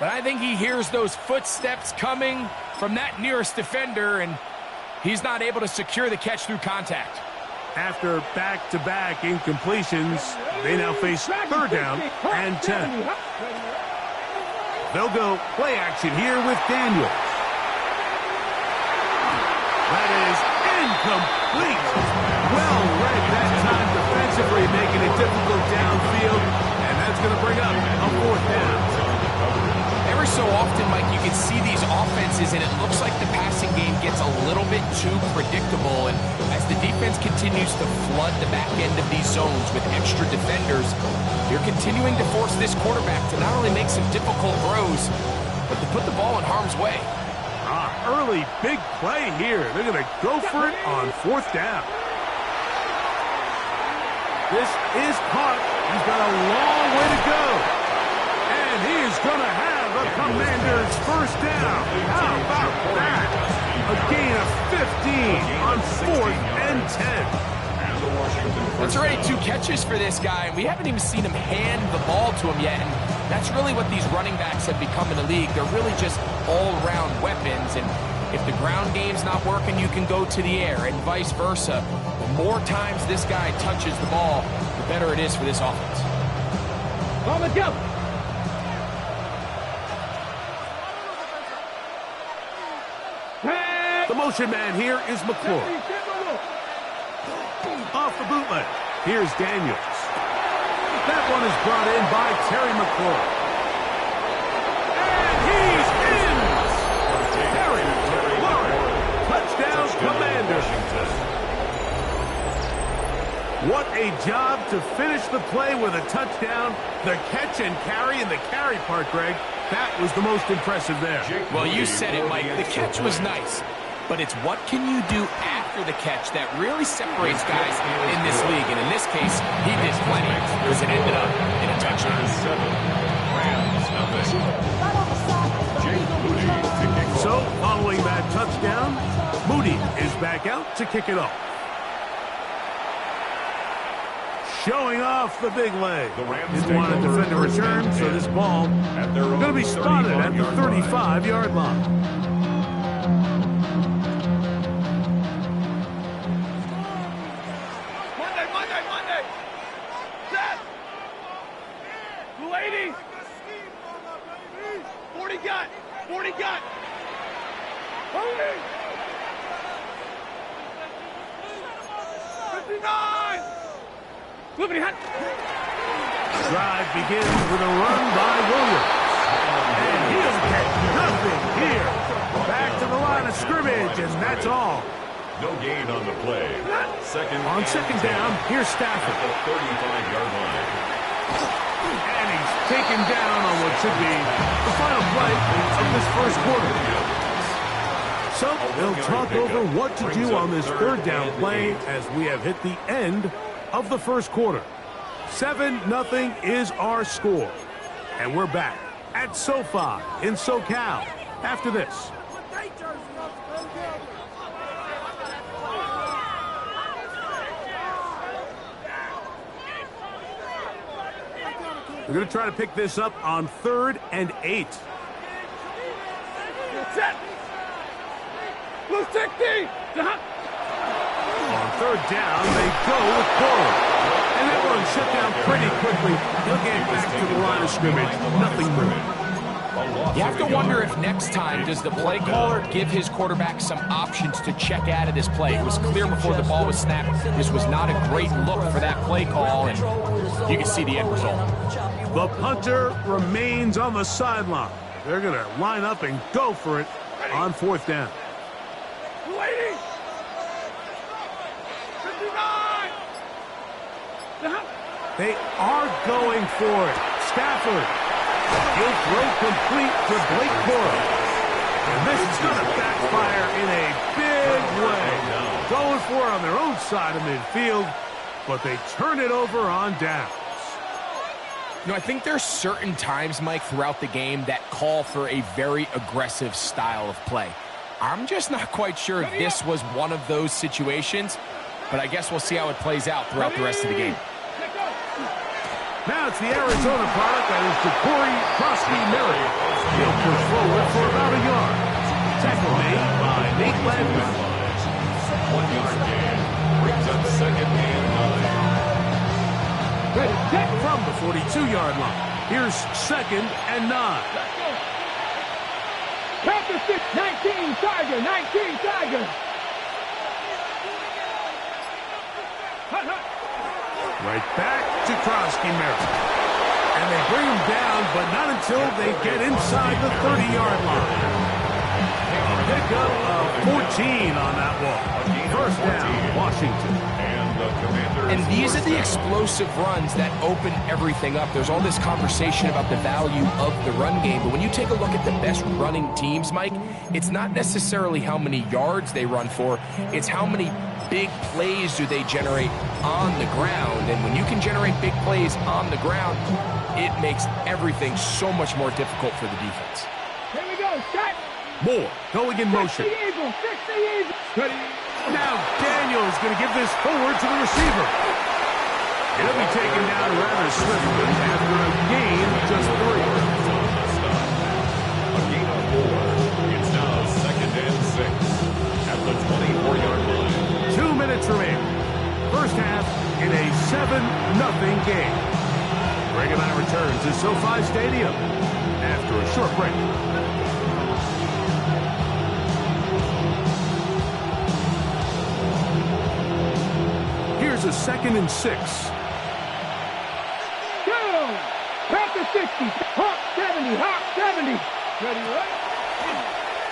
But I think he hears those footsteps coming from that nearest defender, and he's not able to secure the catch through contact. After back-to-back incompletions, they now face third down and 10. They'll go play action here with Daniels. That is incomplete. Well read that time defensively, making it difficult downfield, and that's going to bring up a fourth down. Every so often, Mike, you can see these offenses, and it looks like the passing game gets a little bit too predictable. And as the defense continues to flood the back end of these zones with extra defenders, you're continuing to force this quarterback to not only make some difficult throws, but to put the ball in harm's way. Early big play here. They're going to go for it on fourth down. This is caught. He's got a long way to go. And he's going to have a Commander's first down. How about that? A gain of 15 on fourth and 10. That's already 2 catches for this guy, and we haven't even seen him hand the ball to him yet. And that's really what these running backs have become in the league. They're really just all-around weapons, and if the ground game's not working, you can go to the air, and vice versa. The more times this guy touches the ball, the better it is for this offense. On the jump. The motion man here is McClure. Off the bootleg, here's Daniels. That one is brought in by Terry McClure. And he's in! Terry McClure. Touchdown, Commanders. What a job to finish the play with a touchdown. The catch and carry, and the carry part, Greg, that was the most impressive there. Well, you said it, Mike. The catch was nice, but it's what can you do after the catch that really separates guys in this league. And in this case, he did plenty because it ended up in a touchdown. So, following that touchdown, Moody is back out to kick it off. Showing off the big leg. Didn't want to defend a return, so this ball going to be spotted at the 35-yard line. Monday. Set. 280. 40 got. 59. Flippity hot. Drive begins with a run by Williams. And he'll get nothing here. Back to the line of scrimmage, and that's all. No gain on the play. On second down, here's Stafford. At the 35-yard line. And he's taken down on what should be the final play of this first quarter. So they'll talk over what to do on this third down play as we have hit the end of the first quarter. 7-0 is our score. And we're back at SoFi in SoCal after this. We're going to try to pick this up on 3rd and 8. Set. Blue 60. On 3rd down, they go with Cole. And that one shut down pretty quickly. He'll get back to the line of scrimmage. Nothing more. You have to wonder if next time, does the play caller give his quarterback some options to check out of this play? It was clear before the ball was snapped. This was not a great look for that play call, and you can see the end result. The punter remains on the sideline. They're going to line up and go for it on 4th down. 280. 59. They are going for it. Stafford. He'll throw complete to Blake Corum. And this is going to backfire in a big way. Going for it on their own side of midfield, but they turn it over on downs. You know, I think there's certain times, Mike, throughout the game that call for a very aggressive style of play. I'm just not quite sure if this was one of those situations, but I guess we'll see how it plays out throughout the rest of the game. Now it's the Arizona product that is Corey Krosky-Merritt. He'll push forward for about a yard. Tackle made by Nate Landman. 1-yard gain. Brings up 2nd and 9. Ready, set from the 42-yard line. Here's 2nd and 9. Panther 6, 19, Tiger, 19, Tiger. Right back to Krosky-Merritt. And they bring him down, but not until they get inside the 30-yard line. A pickup of 14 on that one. 1st down, Washington. And these are the explosive runs that open everything up. There's all this conversation about the value of the run game, but when you take a look at the best running teams, Mike, it's not necessarily how many yards they run for, it's how many big plays do they generate on the ground. And when you can generate big plays on the ground, it makes everything so much more difficult for the defense. Here we go, Scott. Moore going in motion. 60 Eagles, 60 Eagles. Now Daniel is going to give this forward to the receiver. He'll be taken down rather swiftly after a gain of just 3. A gain of 4. It's now 2nd and 6 at the 24-yard line. 2 minutes remaining. 1st half in a 7-0 game. Greg and I return to SoFi Stadium after a short break. Here's a 2nd and 6. Go! Panther 60, Hawk 70, Hawk 70. Ready, right?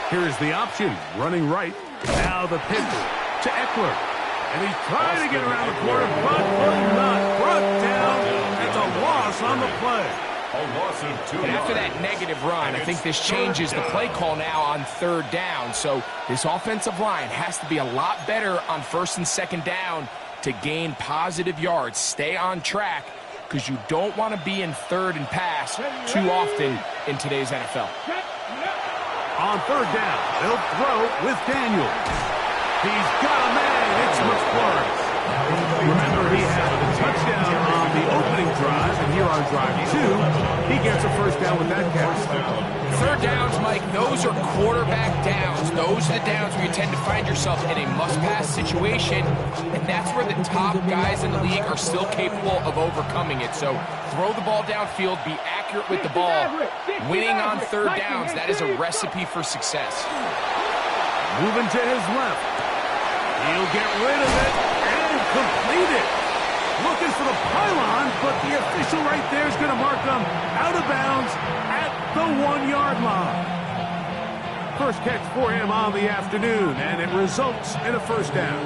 Here's the option, running right. Now the pitch to Eckler. And he's trying to get around the corner, but will not. Brought down at the loss on the play. A loss of 2 And after that negative run, I think this changes the play call now on 3rd down. So this offensive line has to be a lot better on 1st and 2nd down to gain positive yards. Stay on track, because you don't want to be in 3rd and pass too often in today's NFL. On 3rd down, they'll throw with Daniel. He's got a man. It's McFlurry. Remember, he had a touchdown on the opening drive, and here on drive 2, he gets a 1st down with that catch. 3rd downs, Mike, those are quarterback downs. Those are the downs where you tend to find yourself in a must-pass situation, and that's where the top guys in the league are still capable of overcoming it. So throw the ball downfield, be accurate with the ball. Winning on 3rd downs, that is a recipe for success. Moving to his left. He'll get rid of it and complete it. Looking for the pylon, but the official right there is going to mark them out of bounds at the 1-yard line. First catch for him on the afternoon, and it results in a 1st down.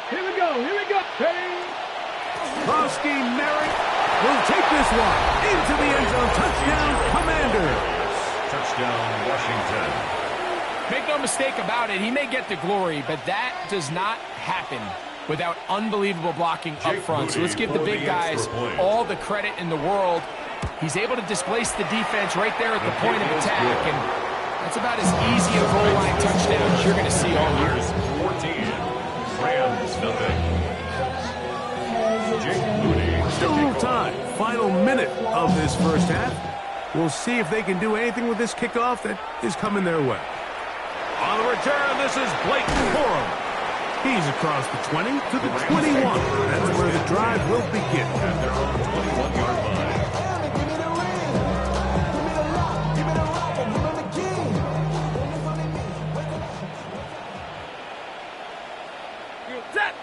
Here we go, here we go. Krosky-Merritt will take this one into the end zone. Touchdown, Commanders. Touchdown, Washington. Make no mistake about it, he may get the glory, but that does not happen without unbelievable blocking up front. So let's give the big guys all the credit in the world. He's able to displace the defense right there at the point of attack, and that's about as easy a goal line touchdown as you're going to see all year. 14, Rams nothing. Still a little time. Final minute of this first half. We'll see if they can do anything with this kickoff that is coming their way. On the return, this is Blake Corum. He's across the 20 to the 21. That's where the drive will begin. At their own 21-yard line. Set.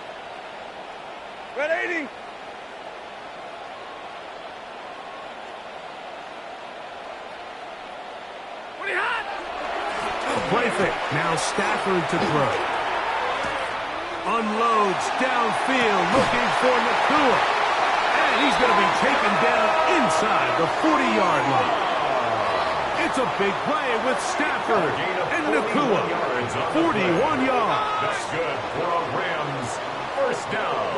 Red 80. What are you hot? Play fake. Now Stafford to throw. Unloads downfield, looking for Nakua. And he's going to be taken down inside the 40-yard line. It's a big play with Stafford and Nakua. 41 yards. That's good for a Rams first down.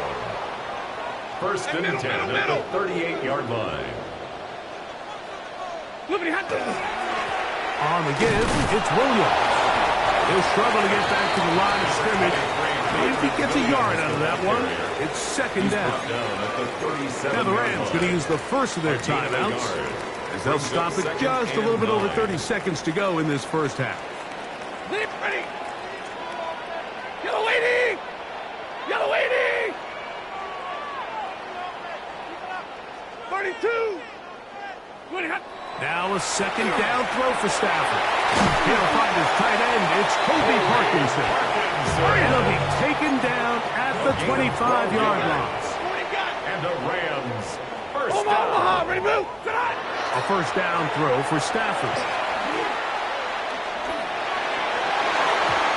First and 10 at the 38-yard line. On the give, it's Williams. He'll struggle to get back to the line of scrimmage. If he gets a yard out of that one, it's second down. Now the Rams going to use the first of their timeouts, as they'll stop it just a little bit over 30 seconds to go in this first half. Ready. Yellow waiting. Yellow waiting. 32. Now a second down throw for Stafford. He'll find his tight end. It's Kobe Parkinson. And he'll be taken down at the 25-yard line. And the Rams first down. Ready, move. A first down throw for Stafford.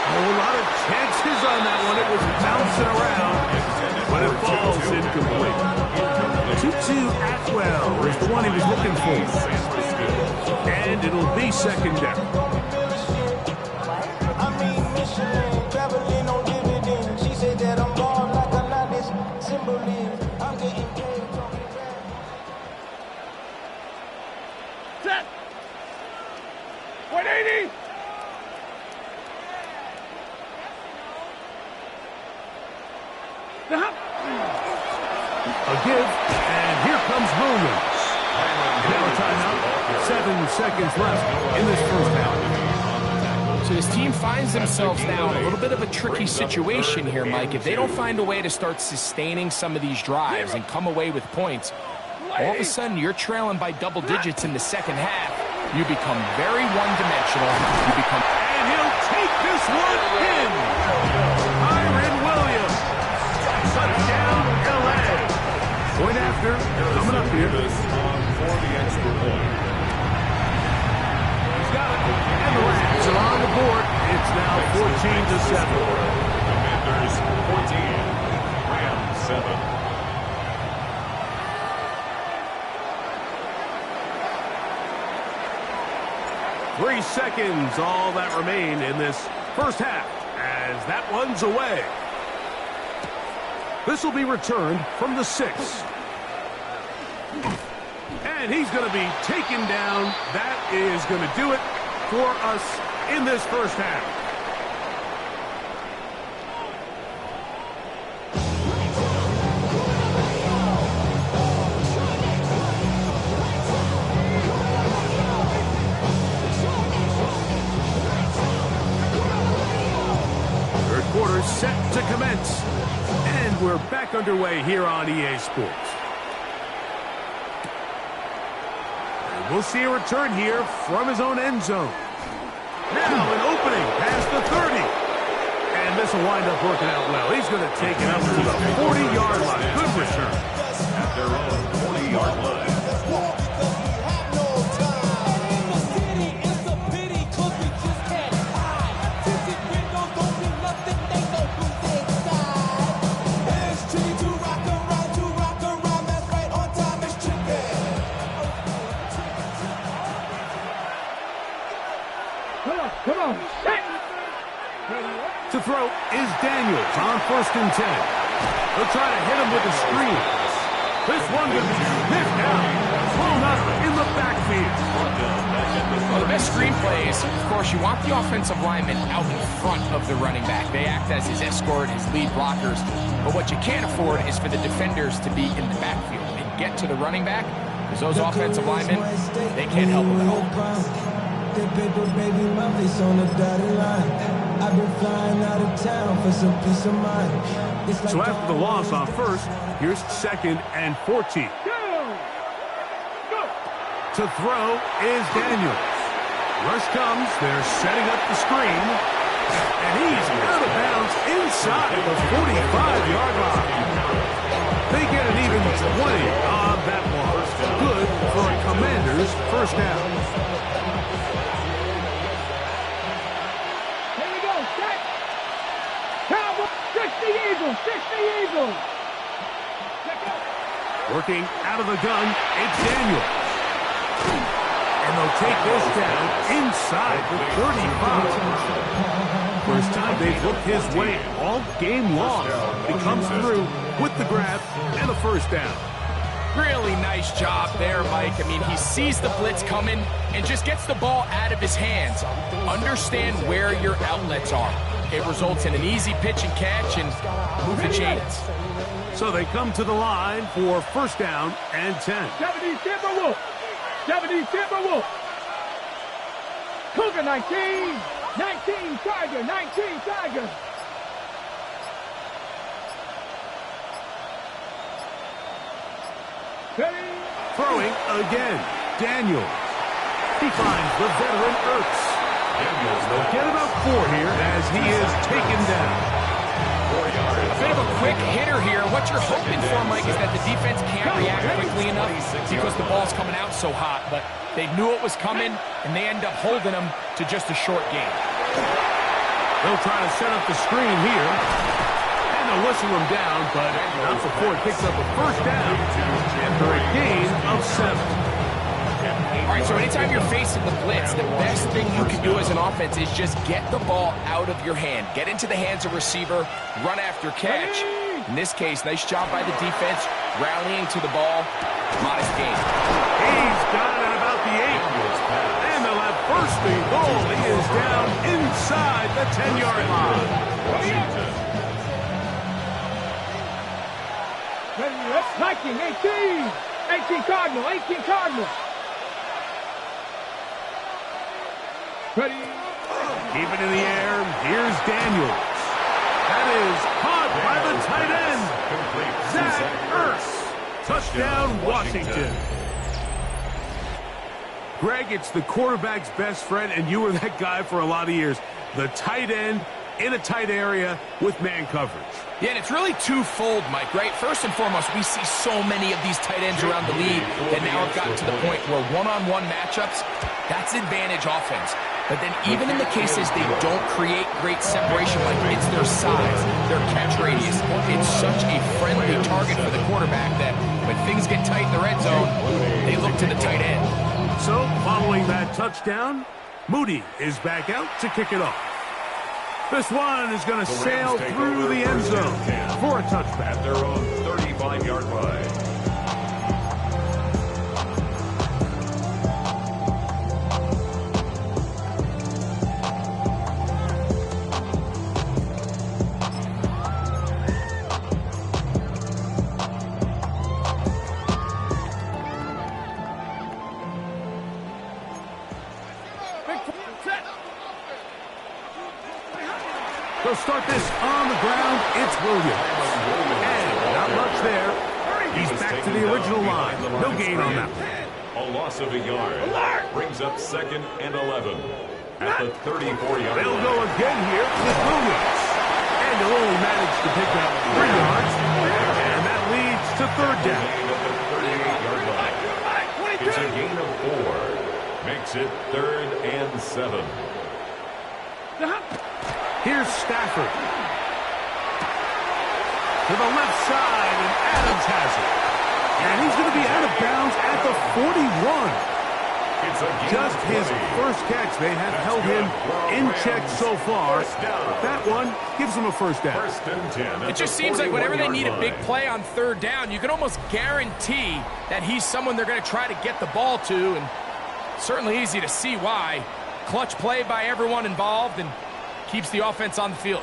A lot of chances on that one. It was bouncing around, but it falls incomplete. Tutu Atwell is the one he was looking for. And it'll be second down. She said that I'm born like a lot symbolism. I'm getting paid. Set. 180. A give, and here comes Williams. Now a timeout. 7 seconds left in this first half. So this team finds themselves now in a little bit of a tricky situation here, Mike. If they don't find a way to start sustaining some of these drives and come away with points, all of a sudden you're trailing by double digits in the second half. You become very one-dimensional. And he'll take this one in. Kyren Williams. Touchdown, LA. Point after, coming up here. For the extra point. He's got it. And the Rams are on the board. It's now 14-7. Commanders 14. Rams 7. 3 seconds, all that remain in this first half, as that one's away. This will be returned from the 6. And he's going to be taken down. That is going to do it for us in this first half. Third quarter set to commence. And we're back underway here on EA Sports. We'll see a return here from his own end zone. Now an opening past the 30. And this will wind up working out well. He's going to take it up to the 40-yard line. Good return. At their own 40-yard line. Come on. Set. To throw is Daniels on 1st and 10. They'll try to hit him with a screen. This one going to be sniffed out, thrown up in the backfield. Well, the best screen plays, of course, you want the offensive lineman out in front of the running back. They act as his escort, his lead blockers. But what you can't afford is for the defenders to be in the backfield and get to the running back, because those offensive linemen, they can't help them at all. That paper, baby, my face on the dotted line. I've been flying out of town for some peace of mind. So after the loss on 1st, here's 2nd and 14. To throw is Daniels. Rush comes, they're setting up the screen, and he's out of bounds inside the 45-yard line. They get an even 20 on that one. Good for a Commanders first down. Here we go, set. Cowboys, 60 Eagles, 60 Eagles. Working out of the gun, it's Daniels. And they'll take this down inside the 35. First time they've looked his way all game long. He comes through with the grab and a first down. Really nice job there, Mike. I mean, he sees the blitz coming and just gets the ball out of his hands. Understand where your outlets are. It results in an easy pitch and catch and move the chains. So they come to the line for 1st down and 10. 70 Timberwolves. 70 Timberwolves. Cougar 19. 19 Tiger. 19 Tiger. Throwing again. Daniels. He finds the veteran Ertz. They'll get about 4 here as he is taken down. A bit of a quick hitter here. What you're hoping for, Mike, is that the defense can't react quickly enough because the ball's coming out so hot. But they knew it was coming, and they end up holding them to just a short gain. They'll try to set up the screen here. And they'll whistle him down, but not before it picks up a first down after a gain of 7. All right, so anytime you're facing the blitz, the best thing you can do as an offense is just get the ball out of your hand. Get into the hands of receiver, run after catch. In this case, nice job by the defense, rallying to the ball. Modest gain. He's got it at about the 8. And they'll have 1st and goal. He is down inside the 10-yard line. Viking, 18. 18 Cardinal, 18 Cardinal. Ready. Keep it in the air. Here's Daniels. That is caught by the tight end. Zach Ertz. Touchdown, Washington. Greg, it's the quarterback's best friend, and you were that guy for a lot of years. The tight end in a tight area with man coverage. Yeah, and it's really twofold, Mike, right? First and foremost, we see so many of these tight ends around the league that now have gotten to the point where one-on-one matchups, that's advantage offense. But then even in the cases they don't create great separation, like it's their size, their catch radius. It's such a friendly target for the quarterback that when things get tight in the red zone, they look to the tight end. So, following that touchdown, Moody is back out to kick it off. This one is going to sail through the end zone for a touchback. At their own 35-yard line. They'll start this on the ground. It's Williams. And not much there. He's back to the original line. No gain on that one. A loss of a yard. Brings up 2nd and 11. At the 34-yard line. They'll go again here with Williams. And they'll only manage to pick up 3 yards. And that leads to 3rd down. At the 38-yard line. It's a gain of 4. Makes it 3rd and 7. Here's Stafford. To the left side, and Adams has it. And he's going to be out of bounds at the 41. Just his first catch. They have held him in check so far. That one gives him a first down. It just seems like whenever they need a big play on third down, you can almost guarantee that he's someone they're going to try to get the ball to, and certainly easy to see why. Clutch play by everyone involved and keeps the offense on the field.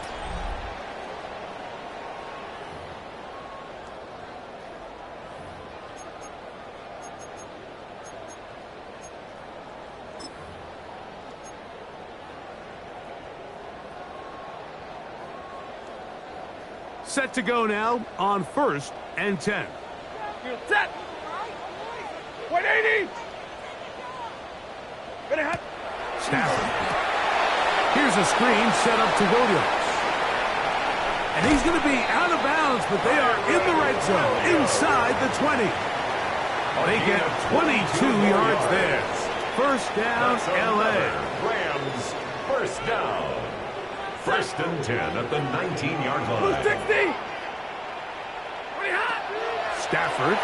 Set to go now on 1st and 10. Set. 180. Stafford. Here's a screen set up to Williams. And he's going to be out of bounds, but they are in the red zone, inside the 20. They get 22 yards there. First down, L.A. Rams, first down. 1st and 10 at the 19-yard line. 60. Stafford.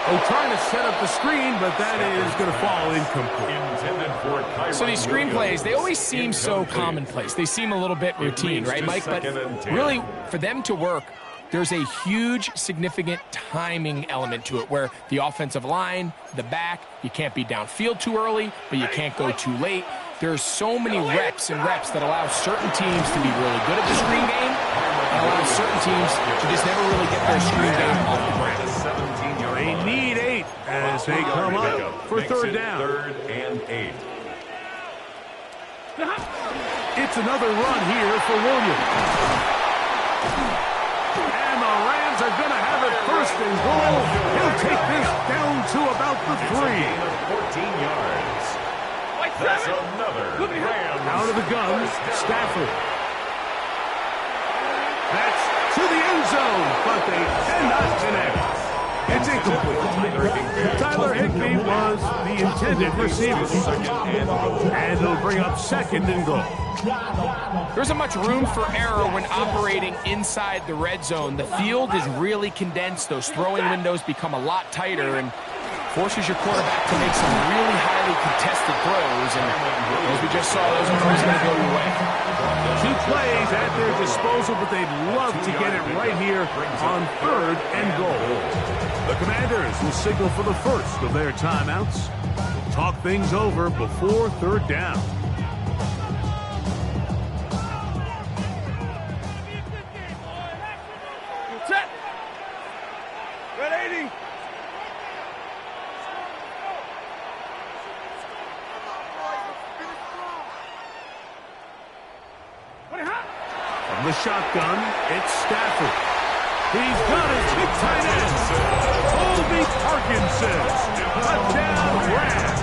Oh, trying to set up the screen, but that is going to fall incomplete. So these screen plays, they always seem so commonplace. They seem a little bit routine, right, Mike? But really, for them to work, there's a huge, significant timing element to it where the offensive line, the back, you can't be downfield too early, but you can't go too late. There's so many reps and reps that allow certain teams to be really good at the screen game and allow certain teams to just never really get their screen game off the ground. They need 8 as they come up for third down. 3rd and 8. It's another run here for Williams. And the Rams are going to have it 1st and goal. He'll take this down to about the 3. 14 yards. That's another Rams. Out of the gun, Stafford. That's to the end zone, but they cannot connect. It's incomplete. Tyler Higbee was the intended receiver. And they'll bring up 2nd and goal. There isn't much room for error when operating inside the red zone. The field is really condensed. Those throwing windows become a lot tighter and forces your quarterback to make some really highly contested throws. And as we just saw, those are always going to go your way. 2 plays at their disposal, but they'd love to get it right here on 3rd and goal. The Commanders will signal for the first of their timeouts. Talk things over before third down. Set. 180. From the shotgun, it's Stafford. He's got his big tight end. Colby Parkinson. Touchdown, Rams.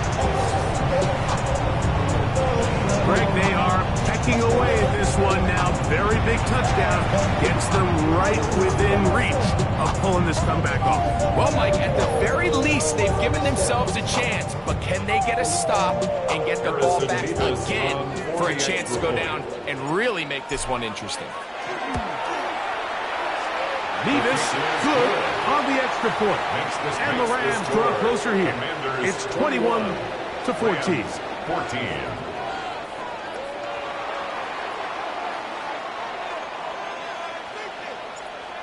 Greg, they are pecking away at this one now. Very big touchdown. Gets them right within reach of pulling this comeback off. Well, Mike, at the very least, they've given themselves a chance. But can they get a stop and get the ball back again for a chance to go down and really make this one interesting? Nevis, good on the extra point. And the Rams draw closer here. It's 21-14. 14.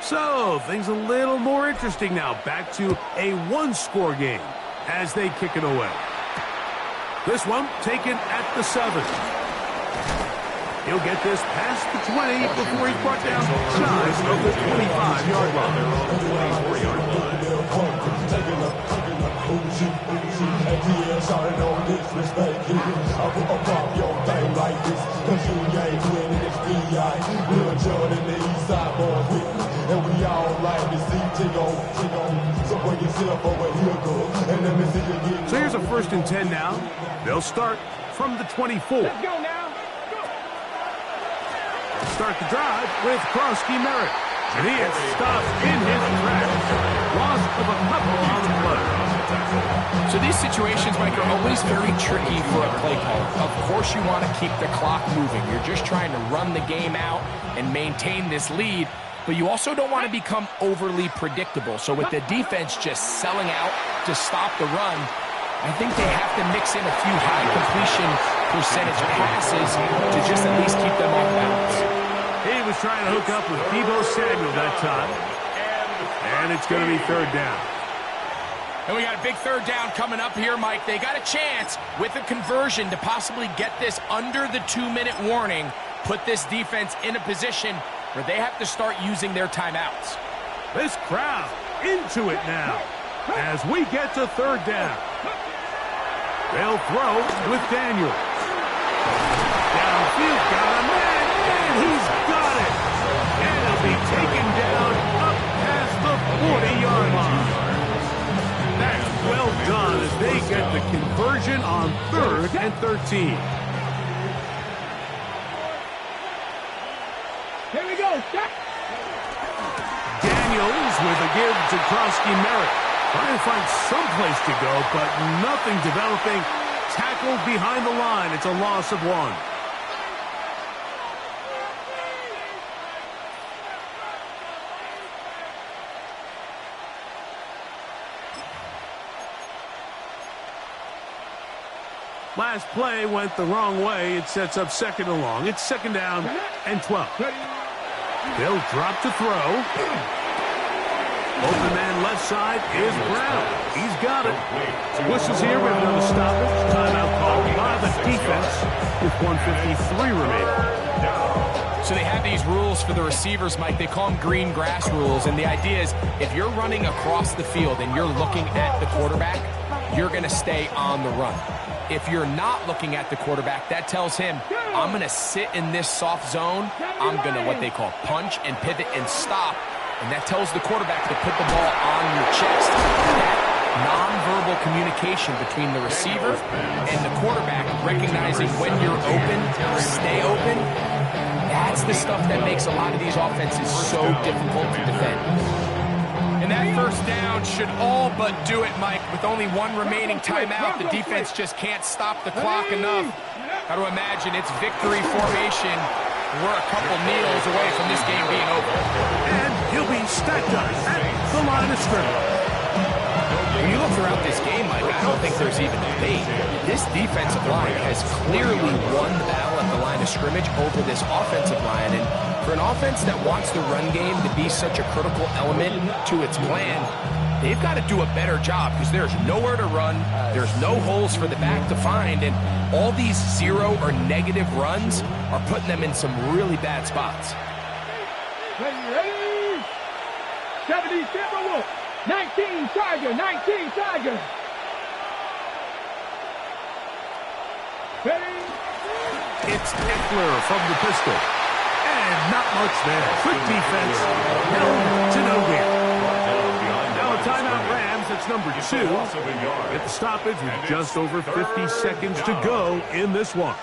So, things a little more interesting now. Back to a one-score game as they kick it away. This one taken at the 7. He'll get this past the 20 before he's brought down shy of the 25-yard line. 24-yard line. So here's a 1st and 10 now. They'll start from the 24. Let's go now. Start the drive with Krosky Merritt. And he is stopped in his tracks. Loss of a couple on the play. So these situations, Mike, are always very tricky for a play caller. Of course you want to keep the clock moving. You're just trying to run the game out and maintain this lead. But you also don't want to become overly predictable. So with the defense just selling out to stop the run, I think they have to mix in a few high completion percentage passes to just at least keep them off balance. He was trying to hook up with Deebo Samuel that time. And it's going to be third down. And we got a big third down coming up here, Mike. They got a chance with a conversion to possibly get this under the 2-minute warning, put this defense in a position where they have to start using their timeouts. This crowd into it now as we get to third down. They'll throw with Daniel. Downfield, got a man, and he's got it. And he'll be taken down up past the 40-yard line. That's well done as they get the conversion on 3rd and 13. Here we go. Daniels with a give to Krosky Merritt. Trying to find some place to go, but nothing developing. Tackled behind the line. It's a loss of 1. Last play went the wrong way. It sets up 2nd and long. It's 2nd down and 12. They'll drop to throw. Open man left side is Brown. He's got it. Whistles here. We have another stoppage. Timeout called by the defense with 1:53 remaining. So they have these rules for the receivers, Mike. They call them green grass rules. And the idea is if you're running across the field and you're looking at the quarterback, you're going to stay on the run. If you're not looking at the quarterback, that tells him, I'm going to sit in this soft zone. I'm going to what they call punch and pivot and stop. And that tells the quarterback to put the ball on your chest. That nonverbal communication between the receiver and the quarterback, recognizing when you're open, stay open, that's the stuff that makes a lot of these offenses so difficult to defend. And that first down should all but do it, Mike. With only 1 remaining timeout, the defense just can't stop the clock enough. Got to imagine it's victory formation. We're a couple kneels away from this game being over. And he'll be stacked up at the line of scrimmage. When you look throughout this game, Mike, I don't think there's even debate. This defensive line has clearly won the battle at the line of scrimmage over this offensive line. And for an offense that wants the run game to be such a critical element to its plan, they've got to do a better job because there's nowhere to run. There's no holes for the back to find. And all these 0 or negative runs are putting them in some really bad spots. Ready? 77 Wolf. 19 Tiger. 19 Tiger. Ready? It's Eckler from the pistol. And not much there. Good defense. Held to no gain. Now a timeout Rams. It's number 2. At the stoppage with just over 50 seconds to go in this one.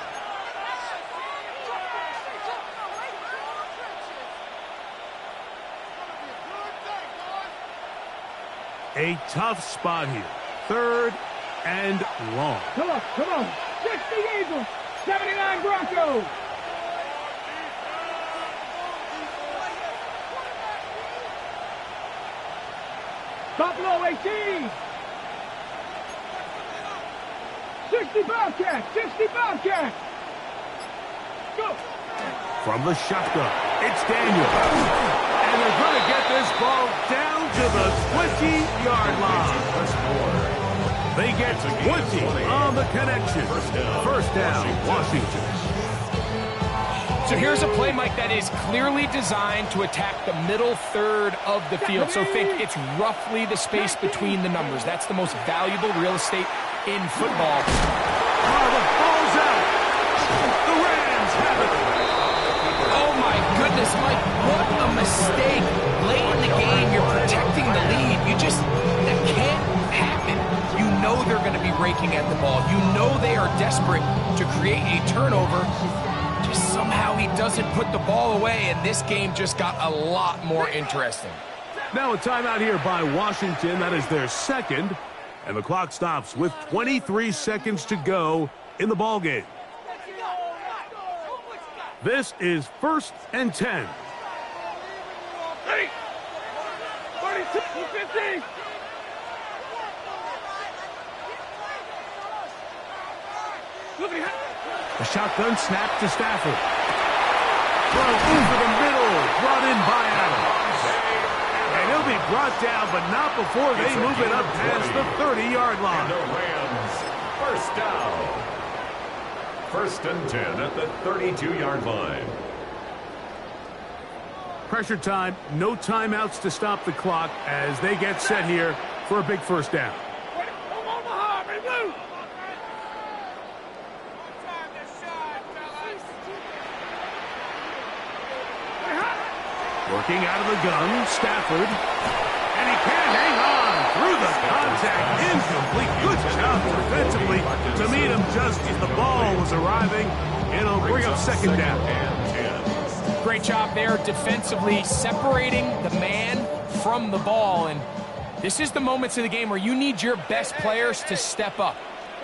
A tough spot here. 3rd and long. Come on, come on. 60 Eagles, 79 Broncos. Buffalo 18. 60 Bobcats, 60 Bobcats. Go. From the shotgun, it's Daniel. And they're going to get this ball down to the 20-yard line. They get 20 on the connection. First down, Washington. So here's a play, Mike, that is clearly designed to attack the middle third of the field. So think it's roughly the space between the numbers. That's the most valuable real estate in football. Oh, the ball's out. The Rams have it. Oh, my goodness, Mike. What a mistake. Late in the game, you're protecting the lead. That can't happen. You know they're going to be raking at the ball. You know they are desperate to create a turnover. Just somehow he doesn't put the ball away, and this game just got a lot more interesting. Now a timeout here by Washington. That is their second. And the clock stops with 23 seconds to go in the ballgame. This is 1st and 10. 32, 15. The shotgun snap to Stafford. Throw over the middle, brought in by Adams. And he'll be brought down, but not before they move it up past the 30-yard line. And the Rams, first down. 1st and 10 at the 32-yard line. Pressure time, no timeouts to stop the clock as they get set here for a big first down. Working out of the gun, Stafford. And he can't hang on through the contact. Incomplete. Good job defensively to meet him just as the ball was arriving. It'll bring up 2nd down. Great job there defensively, separating the man from the ball. And this is the moments of the game where you need your best players to step up.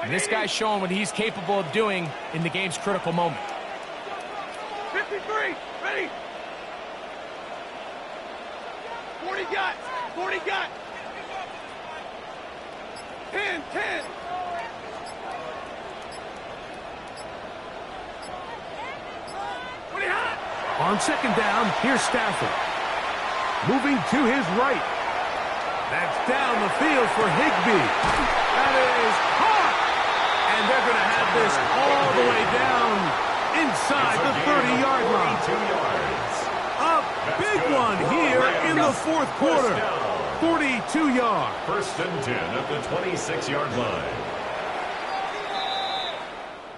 And this guy's showing what he's capable of doing in the game's critical moment. 53, ready. 40 got, 40 got. 10, 10. On 2nd down, here's Stafford. Moving to his right. That's down the field for Higbee. That is caught. And they're going to have this all the way down inside the 30-yard line. A big one here in the 4th quarter. 42 yards. 1st and 10 at the 26-yard line.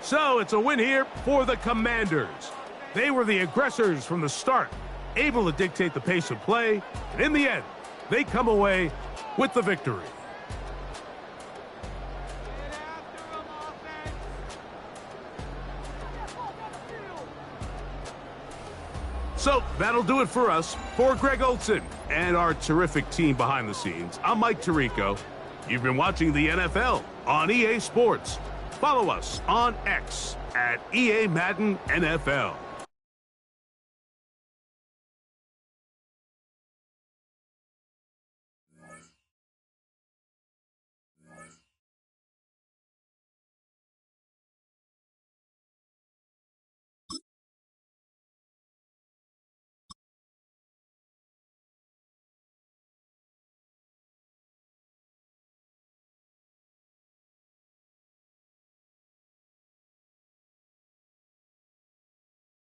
So it's a win here for the Commanders. They were the aggressors from the start, able to dictate the pace of play, and in the end, they come away with the victory. So that'll do it for us. For Greg Olson and our terrific team behind the scenes, I'm Mike Tirico. You've been watching the NFL on EA Sports. Follow us on X at EA Madden NFL.